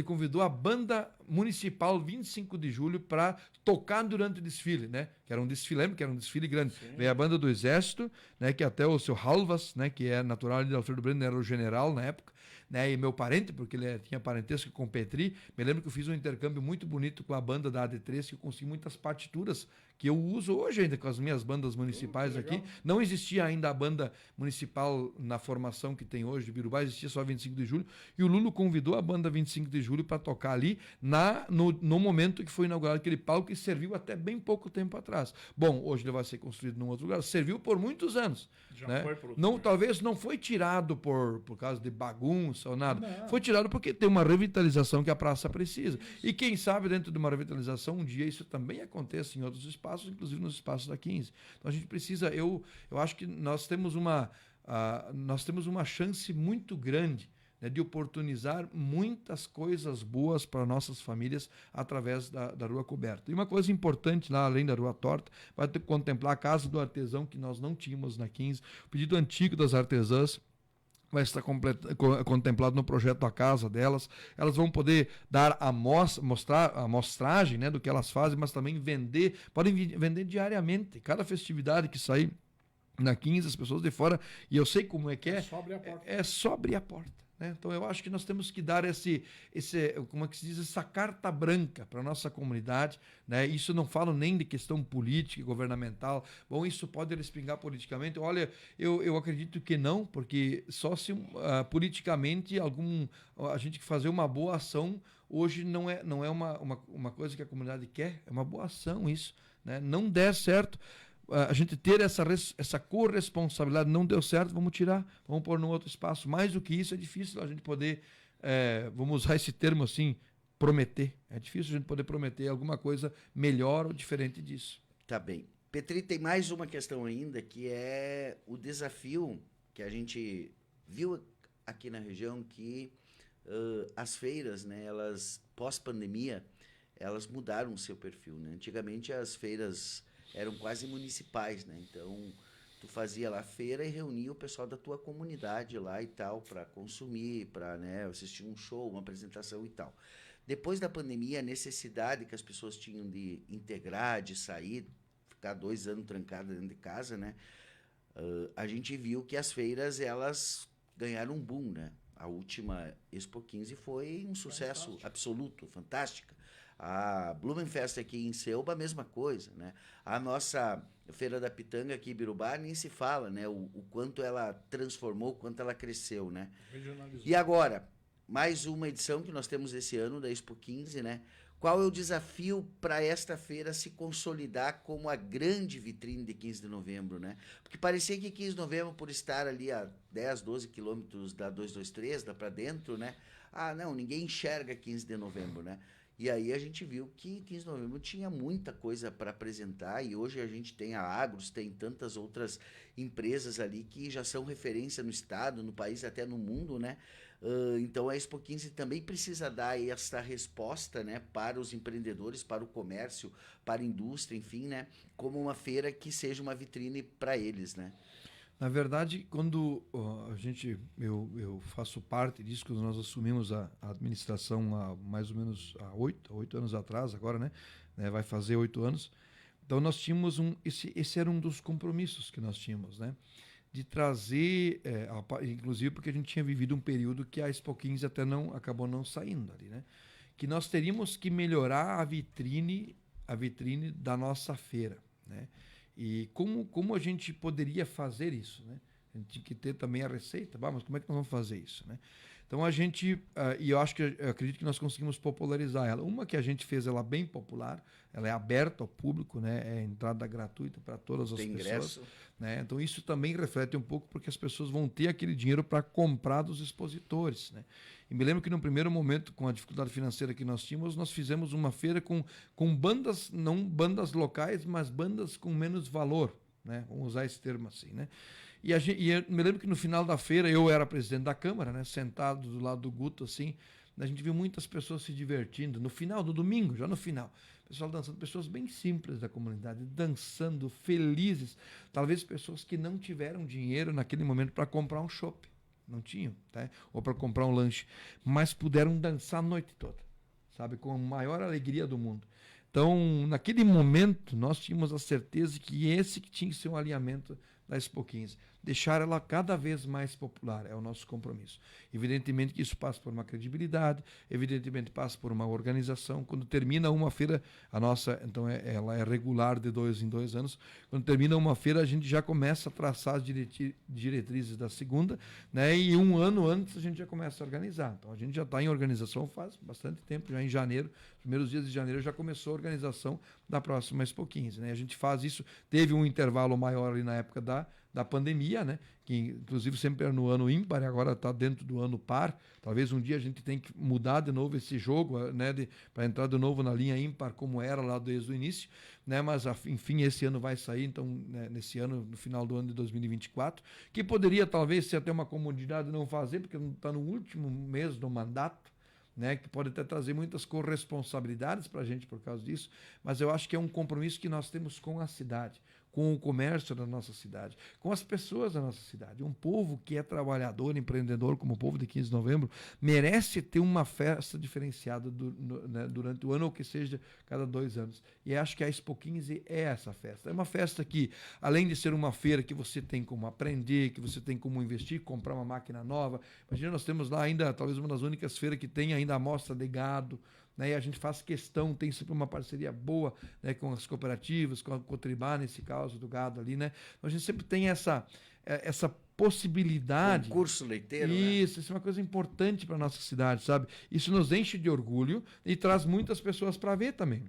convidou a banda municipal 25 de julho para tocar durante o desfile, né? Que era um desfile, lembra que era um desfile grande. Sim. Veio a banda do Exército, né? Que até o seu Halvas, né? Que é natural de Alfredo Breno, era o general na época, né? E meu parente, porque ele tinha parentesco com o Petri. Me lembro que eu fiz um intercâmbio muito bonito com a banda da AD3, que eu consegui muitas partituras que eu uso hoje ainda com as minhas bandas municipais aqui. Não existia ainda a banda municipal na formação que tem hoje de Birubá, existia só 25 de julho, e o Lulo convidou a banda 25 de julho para tocar ali no momento que foi inaugurado aquele palco que serviu até bem pouco tempo atrás. Bom, hoje ele vai ser construído num outro lugar, serviu por muitos anos. Já né? foi por não, talvez não foi tirado por causa de bagunça ou nada, Não. foi tirado porque tem uma revitalização que a praça precisa. E quem sabe dentro de uma revitalização um dia isso também aconteça em outros espaços, inclusive nos espaços da 15. Então a gente precisa, eu acho que nós temos uma chance muito grande, né, de oportunizar muitas coisas boas para nossas famílias através da Rua Coberta. E uma coisa importante lá, além da Rua Torta, vai ter que contemplar a Casa do Artesão, que nós não tínhamos na 15, o pedido antigo das artesãs, vai estar contemplado no projeto A Casa delas. Elas vão poder dar mostrar a amostragem, né, do que elas fazem, mas também podem vender diariamente. Cada festividade que sair na 15, as pessoas de fora, e eu sei como é que é. É só abrir a porta. Né? Então eu acho que nós temos que dar como é que se diz, essa carta branca para a nossa comunidade. Né? Isso não falo nem de questão política e governamental. Bom, isso pode respingar politicamente. Olha, eu acredito que não, porque só se politicamente a gente fazer uma boa ação hoje não é uma coisa que a comunidade quer, é uma boa ação isso. Né? Não der certo, a gente ter essa corresponsabilidade, não deu certo, vamos tirar, vamos pôr num outro espaço. Mais do que isso, é difícil a gente poder, vamos usar esse termo assim, prometer. É difícil a gente poder prometer alguma coisa melhor ou diferente disso. Tá bem. Petri, tem mais uma questão ainda, que é o desafio que a gente viu aqui na região, que as feiras, né, elas, pós-pandemia, elas mudaram o seu perfil. Né? Antigamente as feiras eram quase municipais, né? Então, tu fazia lá a feira e reunia o pessoal da tua comunidade lá e tal, para consumir, para, né, assistir um show, uma apresentação e tal. Depois da pandemia, a necessidade que as pessoas tinham de integrar, de sair, ficar 2 anos trancadas dentro de casa, né? A gente viu que as feiras, elas ganharam um boom, né? A última Expo 15 foi um sucesso absoluto, fantástica. A Blumenfest aqui em Selba, a mesma coisa, né? A nossa Feira da Pitanga aqui em Birubá, nem se fala, né? O quanto ela transformou, o quanto ela cresceu, né? E agora, mais uma edição que nós temos esse ano da Expo 15, né? Qual é o desafio para esta feira se consolidar como a grande vitrine de 15 de novembro, né? Porque parecia que 15 de novembro, por estar ali a 10, 12 quilômetros da 223, da para dentro, né? Ah, não, ninguém enxerga 15 de novembro, né? E aí a gente viu que 15 de novembro tinha muita coisa para apresentar, e hoje a gente tem a Agros, tem tantas outras empresas ali que já são referência no estado, no país, até no mundo, né? Então a Expo 15 também precisa dar essa resposta, né, para os empreendedores, para o comércio, para a indústria, enfim, né, como uma feira que seja uma vitrine para eles, né? Na verdade, quando eu faço parte disso, quando nós assumimos a administração há mais ou menos há 8 anos atrás, agora, né? Vai fazer 8 anos. Então nós tínhamos esse era um dos compromissos que nós tínhamos, né? De trazer, inclusive porque a gente tinha vivido um período que a Expo 15 até acabou não saindo ali, né? Que nós teríamos que melhorar a vitrine da nossa feira, né? E como a gente poderia fazer isso, né? A gente tinha que ter também a receita, mas como é que nós vamos fazer isso, né? Então a gente, e eu acredito que nós conseguimos popularizar ela. Uma que a gente fez ela bem popular, ela é aberta ao público, né? É entrada gratuita para todas as Tem pessoas. ingresso. Né? Então isso também reflete um pouco porque as pessoas vão ter aquele dinheiro para comprar dos expositores, né? E me lembro que no primeiro momento, com a dificuldade financeira que nós tínhamos, nós fizemos uma feira com bandas, não bandas locais, mas bandas com menos valor, né? Vamos usar esse termo assim, né? E eu me lembro que no final da feira, eu era presidente da Câmara, né? Sentado do lado do Guto, assim, a gente viu muitas pessoas se divertindo, no final, no domingo, já no final. Pessoal dançando, pessoas bem simples da comunidade, dançando, felizes. Talvez pessoas que não tiveram dinheiro naquele momento para comprar um chopp. Não tinham, tá? Ou para comprar um lanche. Mas puderam dançar a noite toda, sabe? Com a maior alegria do mundo. Então, naquele momento, nós tínhamos a certeza que esse que tinha que ser um alinhamento da Expo 15. Deixar ela cada vez mais popular é o nosso compromisso. Evidentemente que isso passa por uma credibilidade, evidentemente passa por uma organização. Quando termina uma feira, a nossa, então ela é regular de 2 em 2 anos. Quando termina uma feira, a gente já começa a traçar as diretrizes da segunda, né? E um ano antes a gente já começa a organizar. Então a gente já está em organização faz bastante tempo, já em janeiro, primeiros dias de janeiro já começou a organização da próxima Expo 15, né? A gente faz isso, teve um intervalo maior ali na época da pandemia, né? Que inclusive sempre era no ano ímpar e agora está dentro do ano par. Talvez um dia a gente tenha que mudar de novo esse jogo, né? Para entrar de novo na linha ímpar como era lá desde o início, né? Mas enfim, esse ano vai sair, então, né, nesse ano, no final do ano de 2024, que poderia talvez ser até uma comodidade não fazer, porque está no último mês do mandato, né, que pode até trazer muitas corresponsabilidades para a gente por causa disso, mas eu acho que é um compromisso que nós temos com a cidade, com o comércio da nossa cidade, com as pessoas da nossa cidade. Um povo que é trabalhador, empreendedor, como o povo de 15 de novembro, merece ter uma festa diferenciada né, durante o ano, ou que seja, cada 2 anos. E acho que a Expo 15 é essa festa. É uma festa que, além de ser uma feira que você tem como aprender, que você tem como investir, comprar uma máquina nova. Imagina, nós temos lá ainda, talvez uma das únicas feiras que tem ainda a amostra de gado, né, e a gente faz questão, tem sempre uma parceria boa, né, com as cooperativas, com a Cotribá, nesse caso do gado ali, né? Então a gente sempre tem essa possibilidade. Concurso leiteiro, isso é uma coisa importante para nossa cidade, sabe? Isso nos enche de orgulho e traz muitas pessoas para ver também.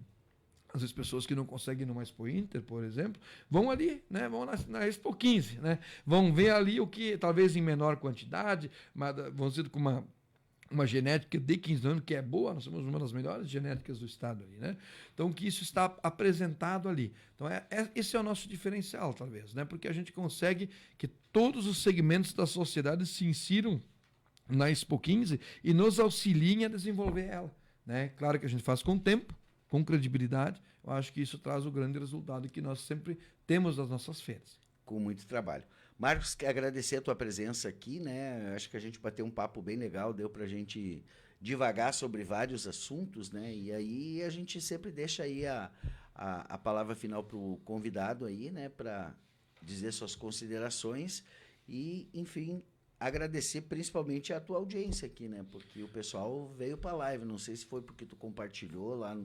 Às vezes pessoas que não conseguem ir numa Expo Inter, por exemplo, vão ali, né? Vão na Expo 15, né? Vão ver ali o que, talvez em menor quantidade, mas vamos dizer com uma genética de 15 anos que é boa, nós somos uma das melhores genéticas do estado ali, né? Então que isso está apresentado ali. Então esse é o nosso diferencial, talvez, né? Porque a gente consegue que todos os segmentos da sociedade se insiram na Expo 15 e nos auxiliem a desenvolver ela, né? Claro que a gente faz com tempo, com credibilidade. Eu acho que isso traz o grande resultado que nós sempre temos das nossas feiras. Com muito trabalho. Marcos, quero agradecer a tua presença aqui, né? Acho que a gente bateu um papo bem legal, deu pra gente divagar sobre vários assuntos, né? E aí a gente sempre deixa aí a palavra final pro convidado aí, né? Para dizer suas considerações e, enfim, agradecer principalmente a tua audiência aqui, né? Porque o pessoal veio pra live, não sei se foi porque tu compartilhou lá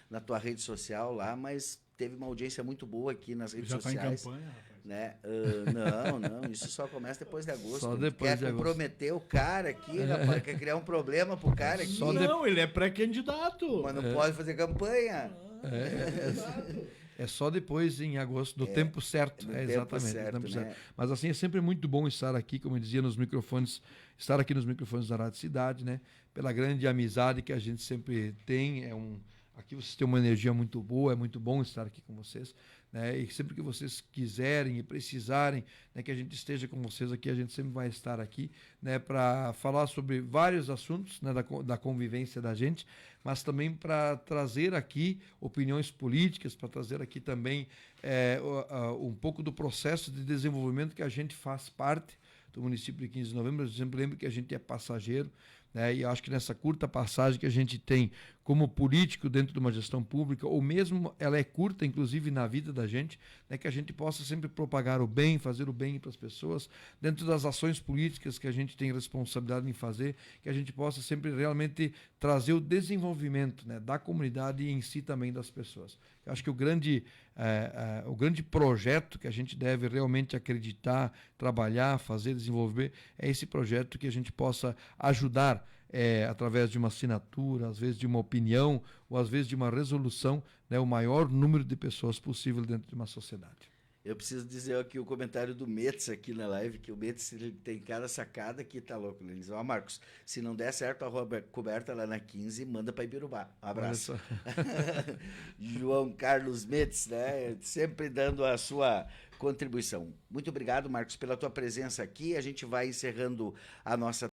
na tua rede social lá, mas teve uma audiência muito boa aqui nas redes sociais. Já está em campanha, rapaz. Né? Não, isso só começa depois de agosto. Só depois de agosto. Comprometer o cara aqui, rapaz, quer criar um problema pro cara aqui. Não, ele é pré-candidato. Mas não pode fazer campanha. É só depois, em agosto, do tempo certo. Exatamente. Certo, né? Mas assim, é sempre muito bom estar aqui, como eu dizia, estar aqui nos microfones da Rádio Cidade, né? Pela grande amizade que a gente sempre tem. Aqui vocês têm uma energia muito boa, é muito bom estar aqui com vocês. né? E sempre que vocês quiserem e precisarem, né, que a gente esteja com vocês aqui, a gente sempre vai estar aqui, né, para falar sobre vários assuntos, né, da convivência da gente, mas também para trazer aqui opiniões políticas, para trazer aqui também um pouco do processo de desenvolvimento que a gente faz parte do município de 15 de novembro. Eu sempre lembro que a gente é passageiro, né? E acho que nessa curta passagem que a gente tem como político dentro de uma gestão pública, ou mesmo ela é curta, inclusive na vida da gente, né? Que a gente possa sempre propagar o bem, fazer o bem para as pessoas, dentro das ações políticas que a gente tem responsabilidade em fazer, que a gente possa sempre realmente trazer o desenvolvimento, né, da comunidade e em si também das pessoas. Eu acho que o grande projeto que a gente deve realmente acreditar, trabalhar, fazer, desenvolver, é esse projeto que a gente possa ajudar através de uma assinatura, às vezes de uma opinião, ou às vezes de uma resolução, né, o maior número de pessoas possível dentro de uma sociedade. Eu preciso dizer aqui o comentário do Metz aqui na live, que o Metz ele tem cada sacada que tá louco. Ele diz, Marcos, se não der certo a rua coberta lá na 15, manda para Ibirubá. Um abraço. João Carlos Metz, né? Sempre dando a sua contribuição. Muito obrigado, Marcos, pela tua presença aqui. A gente vai encerrando a nossa